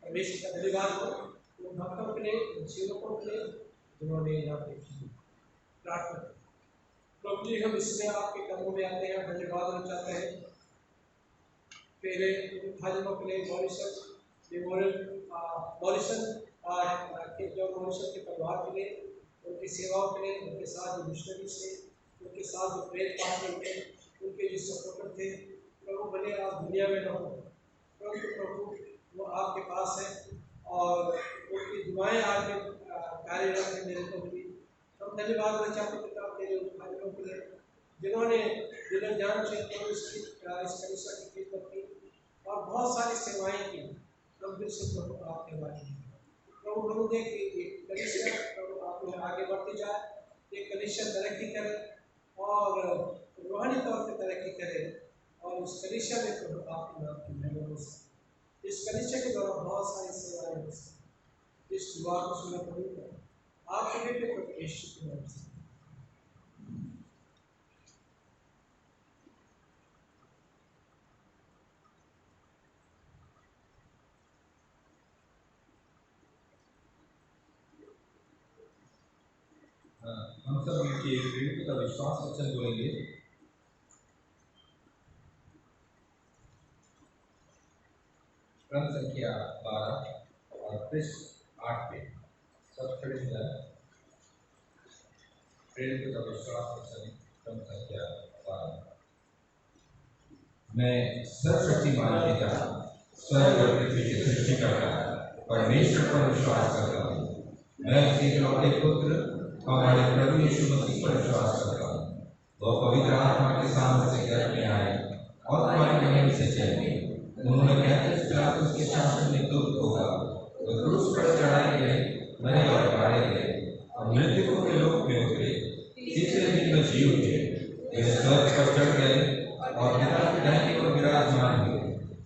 परमेश्वर का धन्यवाद हो उन भक्तों के लिए, उन सेवकों के लिए जिन्होंने यहाँ पे प्रार्थना। प्रभु जी हम इसमें आपके कदमों में आते हैं, धन्यवाद देना चाहते हैं पहले मुखालिफों के लिए मॉरिसन मेमोरियल मॉरिसन के जो मॉरिसन के परिवार के लिए, उनकी सेवाओं के लिए, उनके साथ जो मिशनरीज थे, उनके साथ जो प्रेयर पार्टनर थे, उनके जो सपोर्टर थे, प्रभु भले आप दुनिया में न हो, प्रभु वो आपके पास है और उनकी दुआएं आज भी कार्यरत है मेरे को भी। हम धन्यवाद देना चाहते हैं पिता मेरे भाइयों के लिए जिन्होंने दिल जान से इस कलीसिया की खिदमत की और बहुत सारी सेवाएं की। हम दिल से प्रभु आपके बारे में प्रभु प्रभु दे कि ये कलीसिया प्रभु आप लोग आगे बढ़ते जाए, ये कलीसिया तरक्की करे और रूहानी तौर पर तरक्की करे और उस कलीसिया में प्रभु आपके नाम की महिमा हो सके। इस कलीसिया के द्वारा बहुत सारी सेवाएं हो सके। इस दुआ को सुना प्रभु आपके बेटे प्रभु यीशु के नाम से। हम सब मिलके प्रेरित का विश्वास वचन बोलेंगे। क्रम संख्या 12 और पृष्ठ 8 पे सब खड़े हो जाए। प्रेरित का विश्वास वचन क्रम संख्या 12। मैं सर्वशक्तिमान पिता स्वर्ग और पृथ्वी के सृष्टिकर्ता परमेश्वर पर विश्वास करता हूँ। मैं उसके इकलौते पुत्र हमारे प्रभु यीशु मसीह पर विश्वास करता हूँ। वह पवित्र आत्मा के सामने से गर्भ में आए और तुम्हारे महीने से चले। उन्होंने कहते उसके शासन में दुख होगा, वह क्रूस पर चढ़ाए गए, मरे और गाड़े गए और मृतकों के लोक में उतरे, तीसरे दिन में जी उठे। वे स्वर्ग पर चढ़ गए और पिता के दाहिने ओर विराजमान हुए।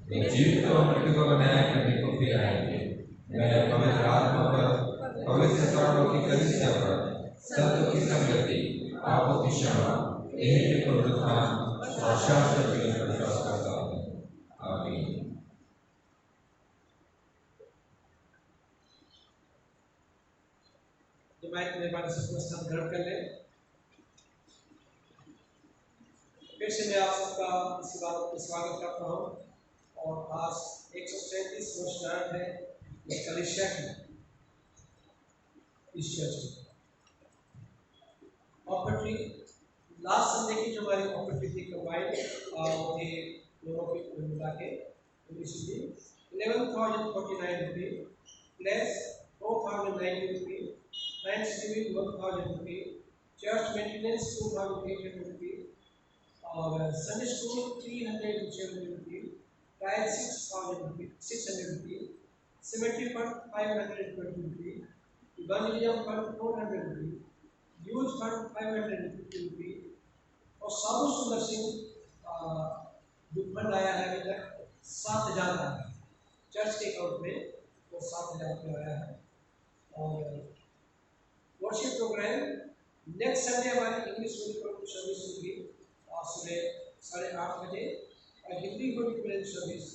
वे जीवित और मृतकों का न्याय करने को फिर आएंगे। मैं पवित्र आत्मा पर, पवित्र प्राणों की कलीसिया पर, संतों की संगति, पापों की क्षमा, एक ही पुनरुत्थान और शाश्वत जीवन पर विश्वास करता हूँ। आमीन। माइक में बात से स्थान ग्रहण कर ले। फिर से मैं आप सबका इस बात पर स्वागत करता हूँ और आज 137 वर्षगांठ है इस कलीसिया की, इस चर्च की। ऑपरेटरी लास्ट संडे की जो हमारी ऑपरेटरी थी कंबाइंड वो थे दोनों की कुल मिला के 11,049 रुपये प्लस 4,090 रुपये, फ्रेंड्स लिविंग 1,000 रुपये, चर्च मेंटेनेंस 2,800 रुपये और संडे स्कूल 370 रुपये, टाइल 600 रुपये, सिमेट्री फंड 520 रुपये, इवेंजलिज्म फंड 400 रुपये, यूथ फंड 550 रुपये और साधु सुंदर सिंह जो फंड आया है अभी तक 7,000 आया है चर्च के अकाउंट में, वो 7,000 में आया है। और वर्शिप प्रोग्राम नेक्स्ट संडे हमारी इंग्लिश मीडियम सर्विस होगी सुबह 8:30 बजे और हिंदी मीडियम सर्विस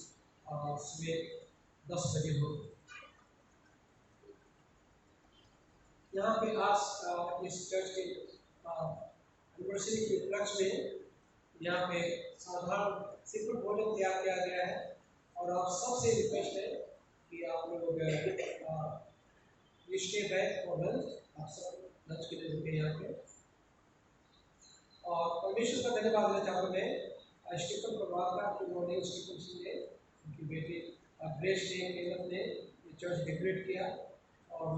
सुबह 10 बजे होगी। यहाँ पे आज इस चर्च के एनिवर्सरी के उपलक्ष्य में यहाँ पे साधारण सिंपल भोजन तैयार किया गया है और आप सबसे रिक्वेस्ट है कि आप लोग स्टे बैक और लंच, आप सब लंच के लिए रुके यहाँ पे। और परमेश्वर का धन्यवाद देना चाहूँगा मैं स्टीफन परिवार का, उन्होंने स्टीफन सिंह ने उनकी बेटी ग्रेस ने ये चर्च डेकोरेट किया और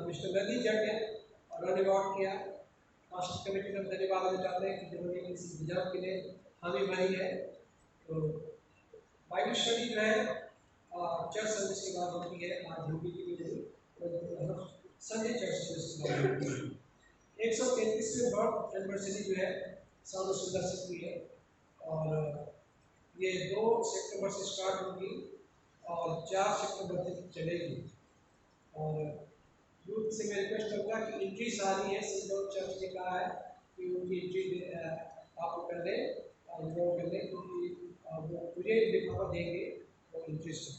मिस्टर नदी जट ने और रिवॉर्ड किया। मास्टर कमेटी का धन्यवाद देना चाहते हैं कि जिन्होंने इस रिजर्व के लिए हामी भरी है। तो बाइबल स्टडी जो है चर्च सर्विस के बाद होती है, आज हिंदी की भी संडे चर्च सर्विस के बाद होती है। 133वें बर्थ एनिवर्सरी जो है साधु सुंदर सिंह की है और ये 2 सितंबर से स्टार्ट होगी और 4 सितंबर तक चलेगी। और यूथ से मैं रिक्वेस्ट करूँगा कि एंट्रीज आ रही है, सिंगल चर्च ने कहा है कि उनकी एंट्री आप कर लें और वो कर लें क्योंकि वो पूरे लिफाफा देंगे वो इंटरेस्ट है।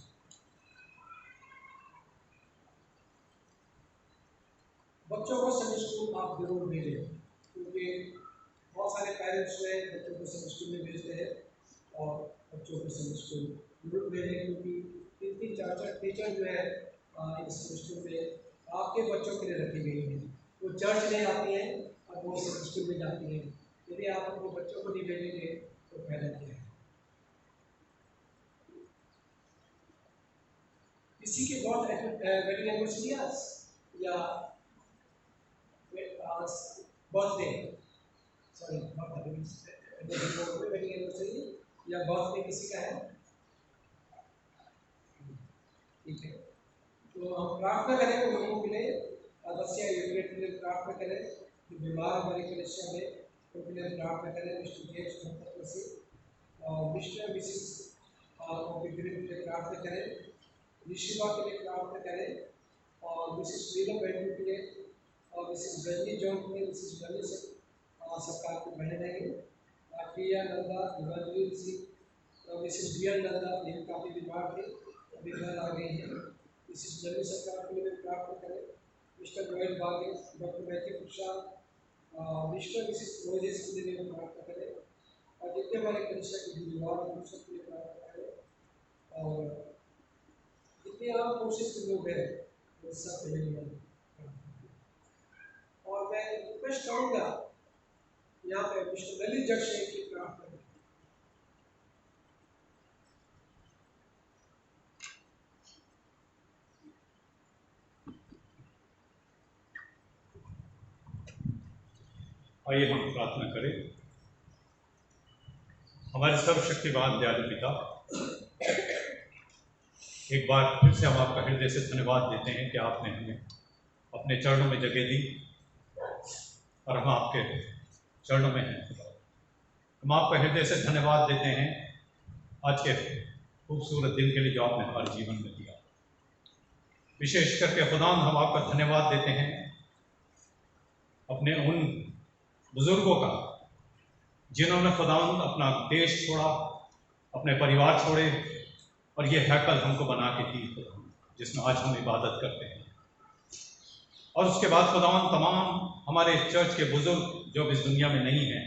बच्चों को संडे स्कूल आप जरूर भेजें क्योंकि बहुत सारे पेरेंट्स हैं बच्चों को संडे स्कूल में भेजते हैं और बच्चों को संडे स्कूल जरूर भेजें, क्योंकि 3-4 टीचर जो है इस स्कूल में आपके बच्चों के लिए रखी गई है। वो चर्च नहीं आती हैं और वो स्कूल में जाती हैं। यदि आप अपने बच्चों को नहीं भेजेंगे तो फायदा क्या है। किसी के बहुत वेडिंग एनिवर्सरी या बर्थडे, सॉरी वेडिंग एनिवर्सरी या बर्थडे किसी का है, ठीक है, तो हम प्रार्थना करें उन लोगों के लिए, अवश्य यूनिट के लिए प्रार्थना करें, जो बीमार हमारी कलेक्शन में उनके लिए प्रार्थना करें, मिस्टर जेम्स धनपत्र से, और मिस्टर मिसिस के लिए प्रार्थना करें, ऋषिवा के लिए प्रार्थना करें, और मिसिस नीलम बैठू के लिए, और मिसिस रंजी जॉन के लिए, मिसिस रंजी सरकार को बहन रहेंगे, प्रिया नंदा इवांजलिन सिंह, मिसिस बियर नंदा, ये काफ़ी बीमार थे, अभी घर आ गए हैं, मिसिस रंजी सरकार के लिए प्रार्थना करें, मिस्टर गोयल बागे, डॉक्टर मैथ्यू प्रसाद, मिस्टर मिसिस रोजेस के लिए प्रार्थना करें, और जितने हमारे कलिसिया के बीमार हैं सबके लिए प्रार्थना करें, और जितने आम कोशिश के लोग हैं वो सब के लिए। और मैं रिक्वेस्ट करूँगा यहाँ पे मिस्टर ललित जग से की प्रार्थना करें। आइए हम प्रार्थना करें। हमारे सर्वशक्तिमान दयालु पिता, एक बार फिर से हम आपका हृदय से धन्यवाद देते हैं कि आपने हमें अपने चरणों में जगह दी और हम आपके चरणों में हैं। हम आपका हृदय से धन्यवाद देते हैं आज के खूबसूरत दिन के लिए जो आपने हमारे जीवन में दिया। विशेष करके खुदान हम आपका धन्यवाद देते हैं अपने उन बुजुर्गों का जिन्होंने खुदावंद अपना देश छोड़ा, अपने परिवार छोड़े और ये हैकल हमको बना के दी जिसमें आज हम इबादत करते हैं। और उसके बाद खुदावंद तमाम हमारे चर्च के बुजुर्ग जो इस दुनिया में नहीं हैं,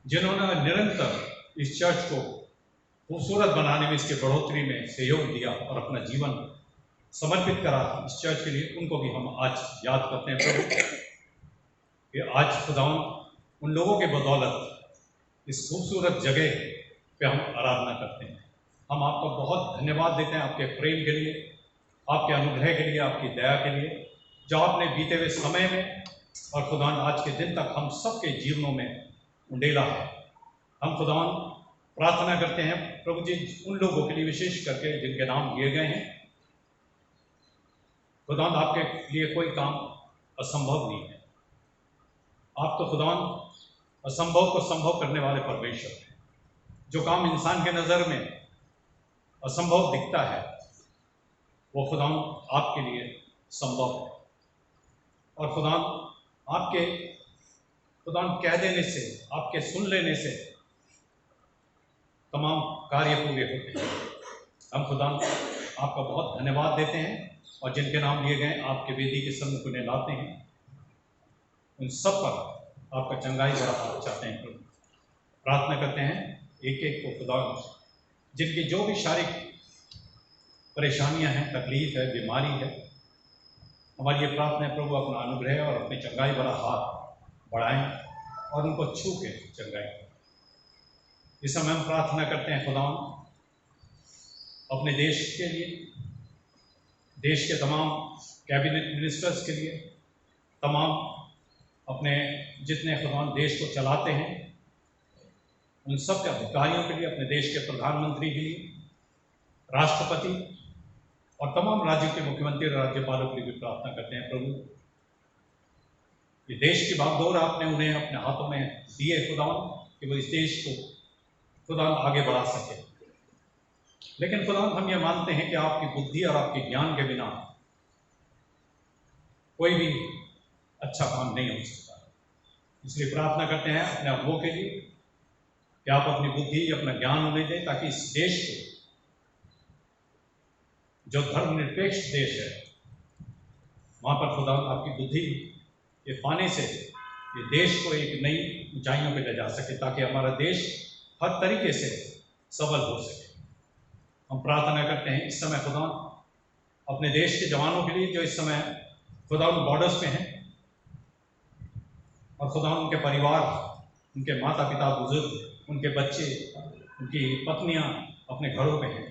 जिन्होंने निरंतर इस चर्च को खूबसूरत बनाने में, इसके बढ़ोतरी में सहयोग दिया और अपना जीवन समर्पित करा इस चर्च के लिए, उनको भी हम आज याद करते हैं प्रभु कि आज खुदावंद उन लोगों के बदौलत इस खूबसूरत जगह पे हम आराधना करते हैं। हम आपका बहुत धन्यवाद देते हैं आपके प्रेम के लिए, आपके अनुग्रह के लिए, आपकी दया के लिए, जो आपने बीते हुए समय में और खुदान आज के दिन तक हम सबके जीवनों में उंडेला है। हम खुदान प्रार्थना करते हैं प्रभु जी उन लोगों के लिए विशेष करके जिनके नाम लिए गए हैं। खुदान आपके लिए कोई काम असंभव नहीं है। आप तो खुदान असंभव को संभव करने वाले परमेश्वर हैं। जो काम इंसान के नज़र में असंभव दिखता है वो खुदान आपके लिए संभव है। और खुदान आपके खुदान कह देने से, आपके सुन लेने से तमाम कार्य पूरे होते हैं। हम खुदान आपका बहुत धन्यवाद देते हैं और जिनके नाम लिए गए आपके वेदी के सम्मुख उन्हें लाते हैं, उन सब पर आपका चंगाई बड़ा चाहते हैं। प्रार्थना करते हैं एक एक को खुदा जिनकी जो भी शारीरिक परेशानियां हैं, तकलीफ है, बीमारी है, हमारी ये प्रार्थना है प्रभु अपना अनुग्रह और अपनी चंगाई भरा हाथ बढ़ाएं और उनको छू के चंगाई। इस समय हम प्रार्थना करते हैं खुदा अपने देश के लिए, देश के तमाम कैबिनेट मिनिस्टर्स के लिए, तमाम अपने जितने खुदा देश को चलाते हैं उन सब के अधिकारियों के लिए, अपने देश के प्रधानमंत्री के लिए, राष्ट्रपति और तमाम राज्यों के मुख्यमंत्री और राज्यपालों के लिए भी प्रार्थना करते हैं प्रभु ये देश की बागडोर आपने उन्हें अपने हाथों में दिए खुदा कि वो इस देश को खुदा आगे बढ़ा सके। लेकिन खुदा हम ये मानते हैं कि आपकी बुद्धि और आपके ज्ञान के बिना कोई भी अच्छा काम नहीं हो सकता। इसलिए प्रार्थना करते हैं अपने अगुओं के लिए कि आप अपनी बुद्धि, अपना ज्ञान उन्हें दें ताकि इस देश को, जो धर्मनिरपेक्ष देश है, वहाँ पर खुदा आपकी बुद्धि ये पाने से ये देश को एक नई ऊंचाइयों पे ले जा सके ताकि हमारा देश हर तरीके से सबल हो सके। हम प्रार्थना करते हैं इस समय खुदा अपने देश के जवानों के लिए जो इस समय खुदा उन बॉर्डर्स पे हैं, और खुदा उनके परिवार, उनके माता पिता, बुजुर्ग, उनके बच्चे, उनकी पत्नियां अपने घरों पे हैं,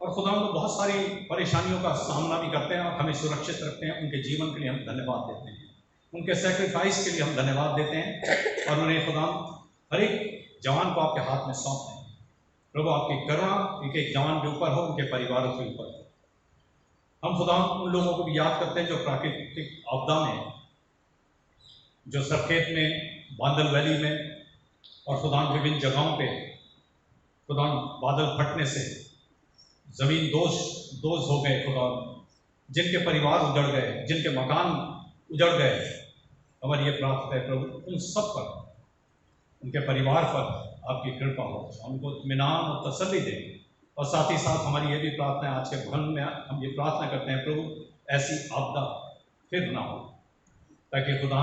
और खुदा उनको बहुत सारी परेशानियों का सामना भी करते हैं और हमें सुरक्षित रखते हैं। उनके जीवन के लिए हम धन्यवाद देते हैं, उनके सेक्रीफाइस के लिए हम धन्यवाद देते हैं, और उन्हें खुदा हर एक जवान को आपके हाथ में सौंपते हैं। प्रभु आपकी करुणा एक एक जवान के ऊपर हो, उनके परिवारों के ऊपर हो। हम खुदा उन लोगों को भी याद करते हैं जो प्राकृतिक आपदा में, जो सरखेत में, बादल वैली में, और खुदा विभिन्न जगहों पे खुदा बादल फटने से जमीन दोष हो गए, खुदा जिनके परिवार उजड़ गए, जिनके मकान उजड़ गए, हमारी ये प्रार्थना है प्रभु उन सब पर, उनके परिवार पर आपकी कृपा हो, उनको इत्मीनान और तसल्ली दें। और साथ ही साथ हमारी ये भी प्रार्थना है, आज के भवन में हम ये प्रार्थना करते हैं प्रभु ऐसी आपदा फिर ना हो, ताकि खुदा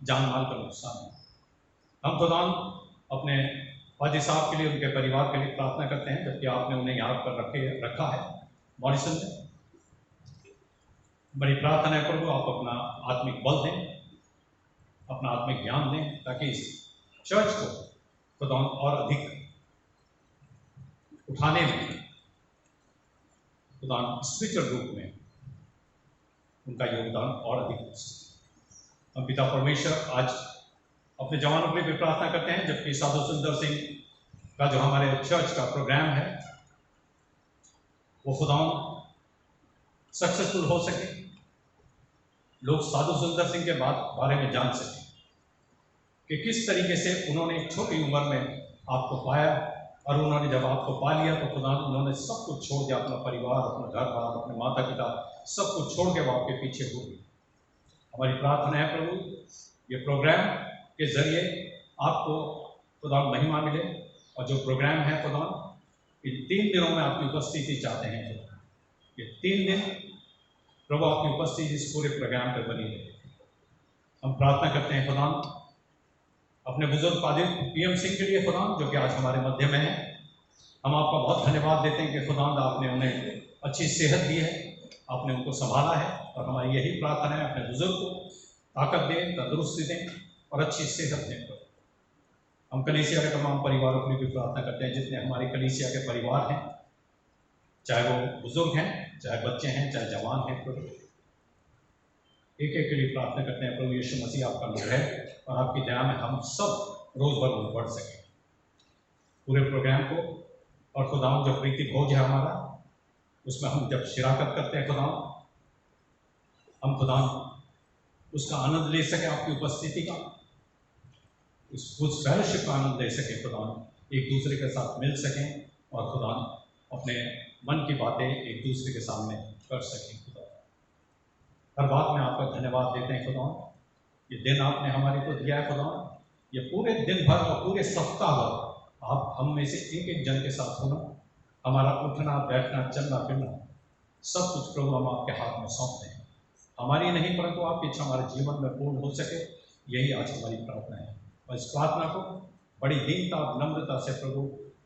जान माल का नुकसान हो। हम खुदा अपने फादी साहब के लिए, उनके परिवार के लिए प्रार्थना करते हैं, जबकि आपने उन्हें यहाँ पर रखा है मॉरिसन में। बड़ी प्रार्थना है प्रभु आप अपना आत्मिक बल दें, अपना आत्मिक ज्ञान दें, ताकि इस चर्च को खुदा और अधिक उठाने में, खुदा स्पिरिचुअल रूप में उनका योगदान और अधिक हो सके। हम पिता परमेश्वर आज अपने जवानों के लिए भी प्रार्थना करते हैं, जबकि साधु सुंदर सिंह का जो हमारे चर्च का प्रोग्राम है वो खुदा सक्सेसफुल हो सके, लोग साधु सुंदर सिंह के बारे में जान सकें कि किस तरीके से उन्होंने एक छोटी उम्र में आपको पाया, और उन्होंने जब आपको पा लिया तो खुदा उन्होंने सब कुछ छोड़ दिया, अपना परिवार, अपना घर बार, अपने माता पिता, सब कुछ छोड़ के वो आपके पीछे हो गए। हमारी प्रार्थना है प्रभु ये प्रोग्राम के जरिए आपको खुदा महिमा मिले, और जो प्रोग्राम है खुदा इन 3 दिनों में आपकी उपस्थिति चाहते हैं। ये 3 दिन प्रभु आपकी उपस्थिति इस पूरे प्रोग्राम पर बनी रहे। हम प्रार्थना करते हैं खुदा अपने बुजुर्ग पादरी PM सिंह के लिए खुदा, जो कि आज हमारे मध्य में है। हम आपका बहुत धन्यवाद देते हैं कि खुदा आपने उन्हें अच्छी सेहत दी है, आपने उनको संभाला है, और हमारी यही प्रार्थना है अपने बुजुर्ग को ताकत दें, तंदुरुस्ती दें और अच्छी सेहत दें। हम कलीसिया के तमाम परिवारों के लिए भी प्रार्थना करते हैं, जितने हमारी कलीसिया के परिवार हैं, चाहे वो बुजुर्ग हैं, चाहे बच्चे हैं, चाहे जवान हैं, प्रभु एक एक के लिए प्रार्थना करते हैं प्रभु यीशु मसीह आपका अनुग्रह और आपकी दया में हम सब रोज बर बढ़ सकें पूरे प्रोग्राम को। और खुदा जो प्रीति भोज है हमारा, उसमें हम जब शिराकत करते हैं खुदा, हम खुदा उसका आनंद ले सकें, आपकी उपस्थिति का, उस फेलोशिप का आनंद ले सकें खुदा, एक दूसरे के साथ मिल सकें और खुदा अपने मन की बातें एक दूसरे के सामने कर सकें। खुदा हर बात में आपका धन्यवाद देते हैं खुदा, ये दिन आपने हमारे को दिया है खुदा, ये पूरे दिन भर और पूरे सप्ताह भर आप हम में से एक एक जन के साथ होना, हमारा उठना बैठना चलना फिरना सब कुछ प्रभु हम आपके हाथ में सौंपते हैं। हमारी नहीं परंतु आपकी इच्छा हमारे जीवन में पूर्ण हो सके, यही आज हमारी प्रार्थना है। और इस प्रार्थना को बड़ी दीनता और नम्रता से प्रभु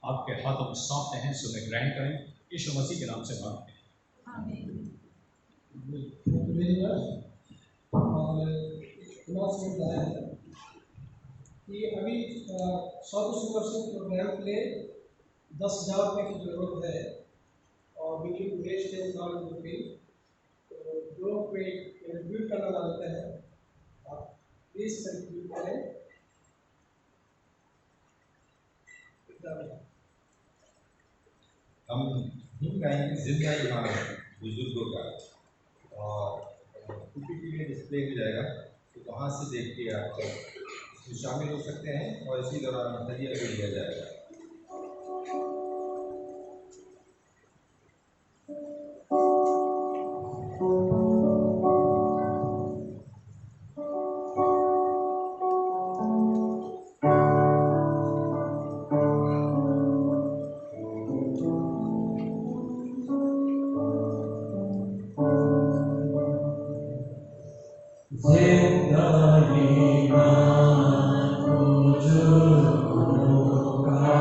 आपके हाथों में सौंपते हैं, सुने ग्रहण करें, यीशु मसीह के नाम से मांगते हैं, आमीन। कि अभी साधु सुंदर सिंह प्रोग्राम के लिए 10,000 रुपये की जरूरत है और मीटिंग भेज थे तो जो कोई कंट्रीब्यूट करना चाहते हैं आप प्लीज कंट्रीब्यूट करें। हम गाएंगे जिंदा ईमान बुजुर्गों का, और PPT में डिस्प्ले हो जाएगा, तो वहाँ से देख के आप इसमें शामिल हो सकते हैं और इसी दौरान नजरिया भी दिया जाएगा। जिंदा ईमान बुजुर्गों का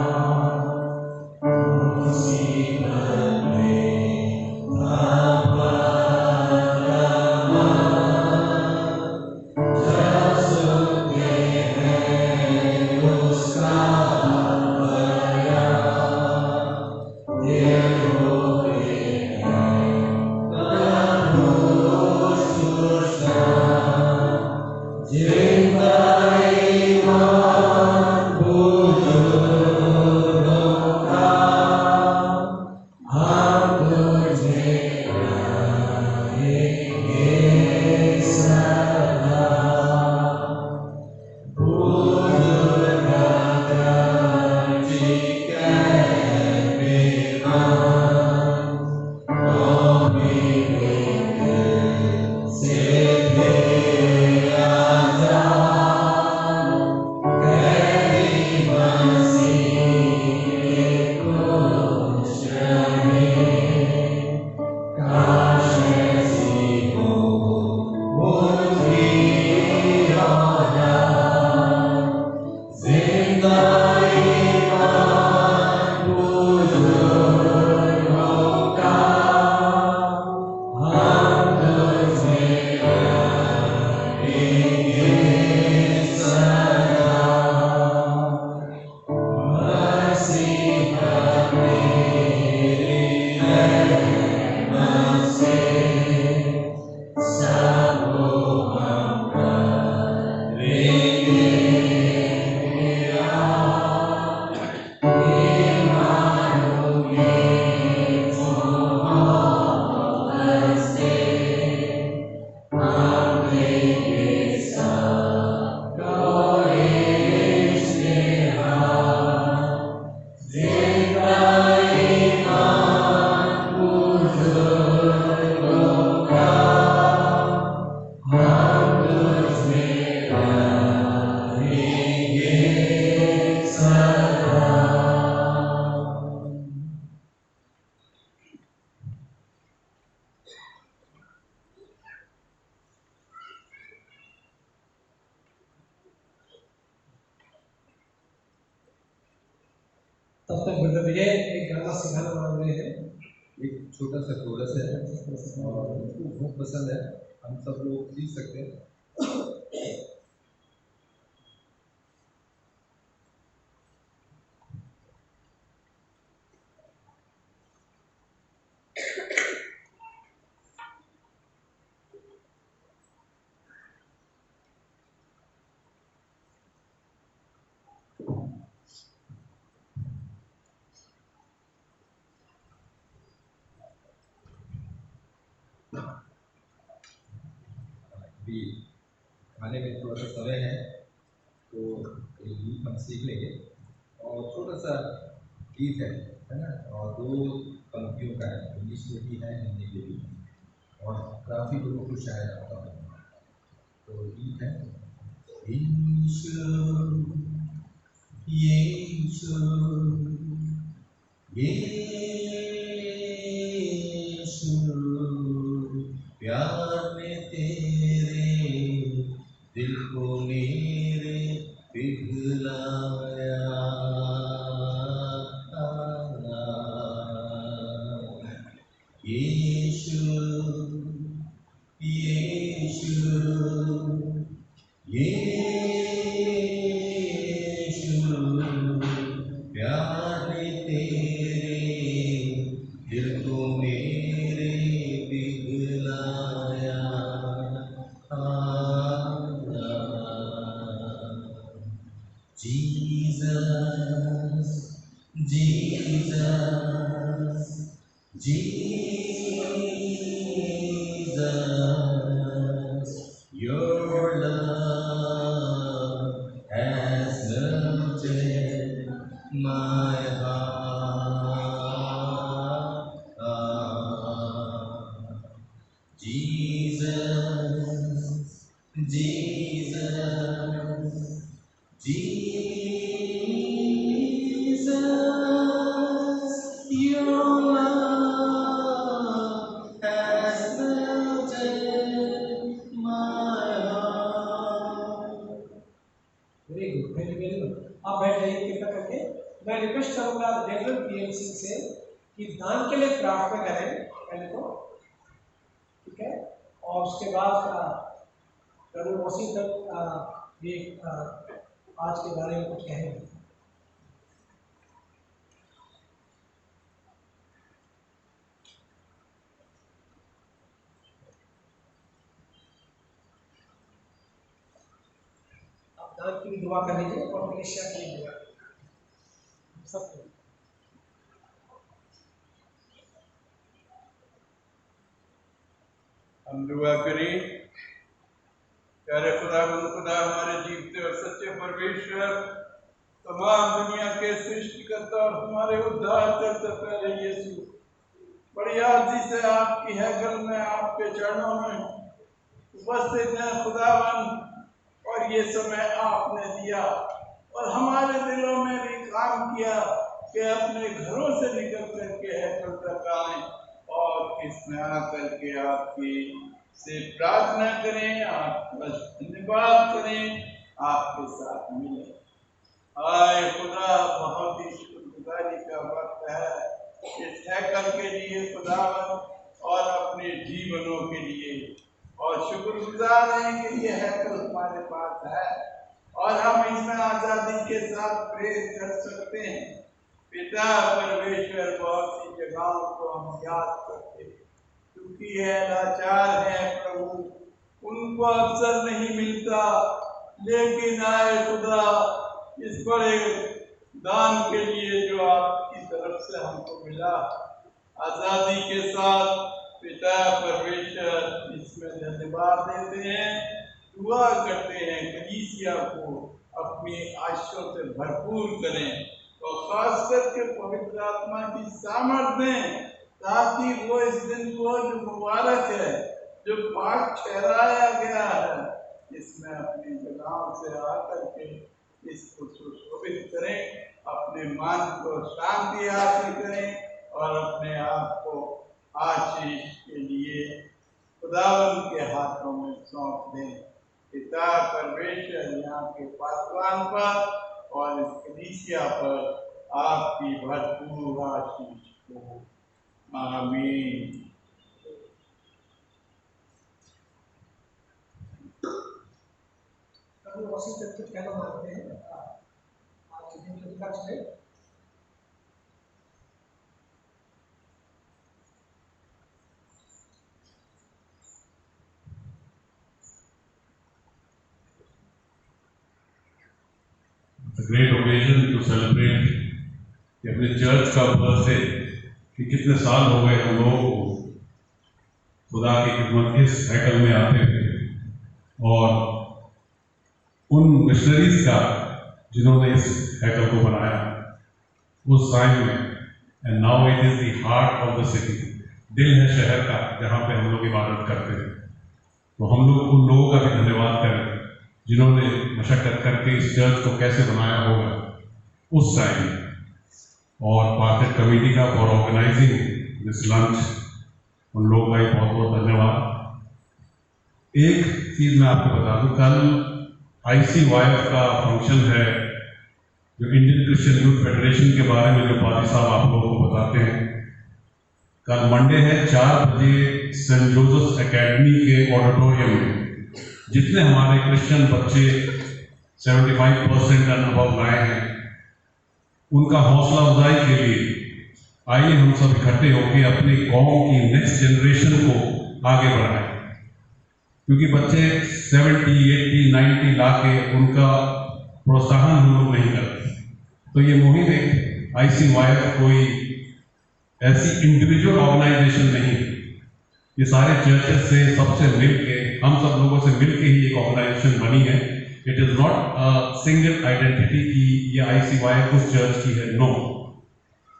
तब तक ब्रदर विजय एक गाना सिखाना मांग रहे हैं। एक छोटा सा कोरस है और उनको बहुत पसंद है, हम सब लोग सीख सकते हैं। अभी खाने में थोड़ा सा समय है तो एक गीत हम सीख लेंगे और छोटा सा गीत है ना, और 2 पंक्तियों का है, इंग्लिश में भी है हिंदी में भी, और काफ़ी लोगों को शायद आता है। तो गीत है यीशु यीशु यीशु प्यार ने तेरे दिल को मेरे पिघलाया, यीशु यीशु यीशु प्यार ने तेरे दिल को मेरे पिघलाया। Jesus, Jesus, Jesus, your love has melted my heart. Jesus, Jesus, Jesus, your love has melted my heart. Very good, very very good. आप बैठ जाइए कृपया करके। मैं रिक्वेस्ट करूंगा रेगुलर पीएमसी से कि दान के लिए प्रार्थना करें पहले तो, ठीक है, और उसके बाद कर्नल वॉशिंगटन भी आज के बारे में कुछ कहेंगे। आप दान की भी दुआ कर लीजिए और कलीसिया के लिए दुआ सबको। हम दुआ करें। प्यारे खुदा हमारे जीवते और सच्चे परमेश्वर, तमाम दुनिया के सृष्टिकर्ता और हमारे उद्धार करता प्यारे यीशु, बड़ी आर्जी से आपकी हैकल में आपके चरणों में उपस्थित हैं खुदावन, और ये समय आपने दिया और हमारे दिलों में भी काम किया कि अपने घरों से निकल करके हैकल तक आए और इसमें आकर के आपकी से प्रार्थना करें, आपका धन्यवाद करें, आपके साथ मिलें। आए खुदा, बहुत ही शुक्रगुजारी का वक्त है इस हैकल के लिए खुदावन और अपने जीवनों के लिए, और शुक्रगुजार हैं कि ये हैकल हमारे पास है और हम इसमें आज़ादी के साथ प्रेयर कर सकते हैं। पिता परमेश्वर, बहुत सी जगहों को हम याद करते हैं, क्योंकि है लाचार है प्रभु, उनको अवसर नहीं मिलता, लेकिन आए खुदा इस बड़े दान के लिए जो आपकी तरफ से हमको मिला, आज़ादी के साथ पिता परमेश्वर इसमें धन्यवाद देते हैं, दुआ करते हैं कलीसिया को अपनी आशीषों से भरपूर करें और खास करके पवित्र आत्मा की सामर्थ्य दें, ताकि वो इस दिन को जो मुबारक है, जो पाक ठहराया गया है, इसमें अपनी जगहों से आकर के इसको सुशोभित करें, अपने मन को शांति हासिल करें और अपने आप को आशीष के लिए खुदावन के हाथों में सौंप दें। पिता परमेश्वर, यहाँ के पासवान पर और इस कलीसिया पर आपकी भरपूर आशीष को। आमीन। कभी वसी तक कुछ कहना चाहते हैं आज के दिन के उपलक्ष्य में? A great occasion to celebrate कि अपने चर्च का बर्थडे कि कितने साल हो गए हम लोगों को खुदा की खिदमत इस हैकल में आते थे और उन मिशनरीज का जिन्होंने इस हैकल को बनाया उस टाइम में। And now it is the heart of the city, दिल है शहर का जहाँ पे हम लोग इबादत करते हैं। तो हम लोग उन लोगों का भी धन्यवाद करें जिन्होंने मशक्कत करके इस चर्च को कैसे बनाया होगा उस टाइम। और पार्थिव कमेटी का फॉर ऑर्गेनाइजिंग दिस लंच, उन लोगों का ही बहुत बहुत धन्यवाद। एक चीज़ मैं आपको बता दूं, कल ICYF का फंक्शन है जो इंडियन क्रिश्चियन यूथ फेडरेशन के बारे में जो पादी साहब आप लोगों को बताते हैं। कल मंडे है 4 बजे सेंट जोसेफ एकेडमी के ऑडिटोरियम में जितने हमारे क्रिश्चियन बच्चे 75% एंड अबव लाए हैं उनका हौसला अफजाई के लिए आइए हम सब इकट्ठे होकर अपनी कौम की नेक्स्ट जनरेशन को आगे बढ़ाएं। क्योंकि बच्चे 70, 80, 90 ला के उनका प्रोत्साहन हम लोग नहीं करते। तो ये मुहिम एक ICYF कोई ऐसी इंडिविजुअल ऑर्गेनाइजेशन नहीं, ये सारे चर्चेस से सबसे मिलके हम सब लोगों से मिलके ही एक ऑर्गेनाइजेशन बनी है। It is not a single identity कि ये ICYF उस चर्च की है, नो।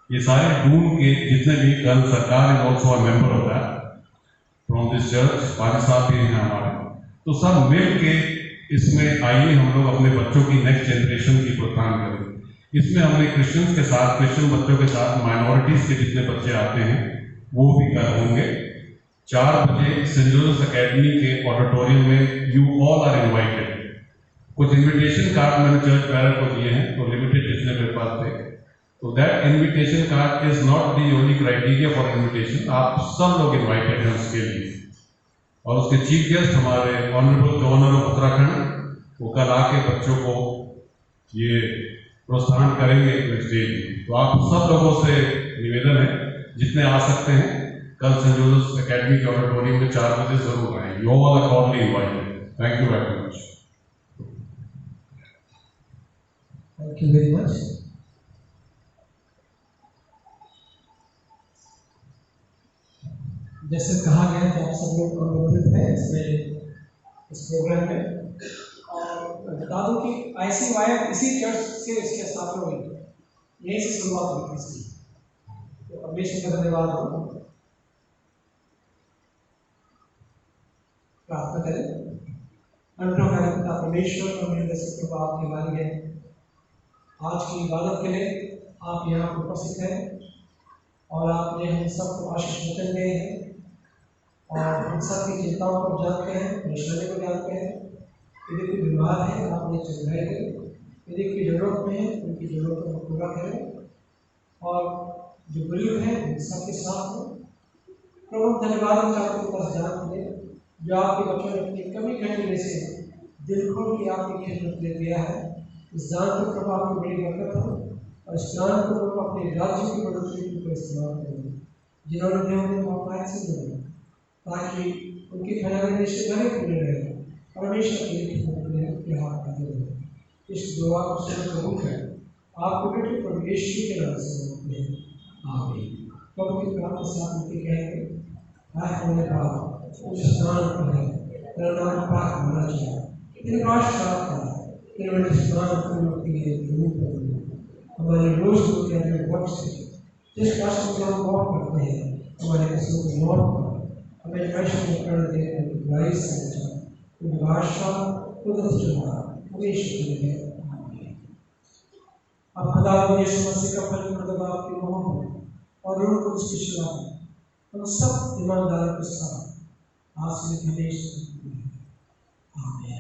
ये सारे ढूंढ के जितने भी कल सरकार इज ऑल्सो अ मेंबर होता है फ्रॉम दिस चर्च, पादी साहब भी हैं हमारे, तो सब मिल के इसमें आइए हम लोग अपने बच्चों की नेक्स्ट जनरेशन की प्रोत्साहन करें। इसमें हमने क्रिश्चियंस के साथ, क्रिश्चियन बच्चों के साथ माइनॉरिटीज़ के जितने बच्चे आते हैं वो भी कल होंगे 4 बजे सेंट जोसेफ एकेडमी के ऑडिटोरियम में। You all are invited. कुछ इनविटेशन कार्ड मैंने चर्च पैरल को दिए हैं, तो लिमिटेड जितने मेरे पास थे, तो that invitation card is not the only criteria for invitation. आप सब लोग इन्वाइटेड हैं उसके लिए। और उसके चीफ गेस्ट हमारे ऑनरेबल गवर्नर ऑफ उत्तराखंड, वो कल आके बच्चों को ये प्रोत्साहन करेंगे स्टेज। तो आप सब लोगों से निवेदन है जितने आ सकते हैं कल सेंट जोसेफ एकेडमी के ऑडिटोरियम में 4 बजे जरूर आए। You all are cordially invited. Thank you very much. Thank you very much. जैसे कहा गया कि आप सब लोग अनुबंधित हैं इस प्रोग्राम में, और बता दूं कि ICYF इसी चर्च से इसकी स्थापना हुई, यहीं से शुरुआत हुई थी इसकी। तो परमेश्वर का धन्यवाद हो। प्रार्थना करें। अनुग्रह करें पिता परमेश्वर और मेरे दर्शक कृपा आपकी वाली है। आज की इबादत के लिए आप यहाँ पर उपस्थित हैं और आपने हम सबको आशीष वचन दिए हैं और हम सब की चिंताओं को जानते हैं, परेशानी को जानते हैं। यदि कोई बीमार है आपने चंगाई करें, यदि कोई जरूरत में है उनकी जरूरतों को पूरा करें, और जो गरीब हैं उन सबके साथ हो। प्रभु धन्यवाद चाहते हैं बस जान के जो आपके बच्चों ने अपनी कमी घटने से दिल खोल के आपकी खिदमत ले दिया है। इस दान को प्रभु आपकी बड़ी बरकत हो और इस दान को प्रभु अपने राज्य की बढ़ोतरी को इस्तेमाल करें। जिन्होंने भी उन्हें मौका से दिया ताकि उनके खजाने निश्चित भरे खुले रहे, परमेश्वर की खिदमत के हाथ आते रहे। इस दुआ को सुन प्रभु है आपको बेटे प्रभु यीशु के नाम से मांगते हैं, आमीन। प्रभु की प्रार्थना से आप उनके कहेंगे, आए होने का उस स्नान पर है तेरा नाम पाक होना चाहिए, तेरे पास साफ है, तेरे बड़े स्नान करने के लिए जरूर करेंगे। हमारे रोज के अंदर वक्त से जिस कष्ट में हम वॉक करते हैं हमारे कसों को लौट कर हमें वैश्व में कर दे बुराई से बचा, बादशाह कुदरत चुना हमेशा के लिए। अब खुदा यीशु मसीह का पवित्र आपकी मोहब्बत और रूह को उसकी शराब हम सब ईमानदारों के साथ आज से हमेशा। आमीन।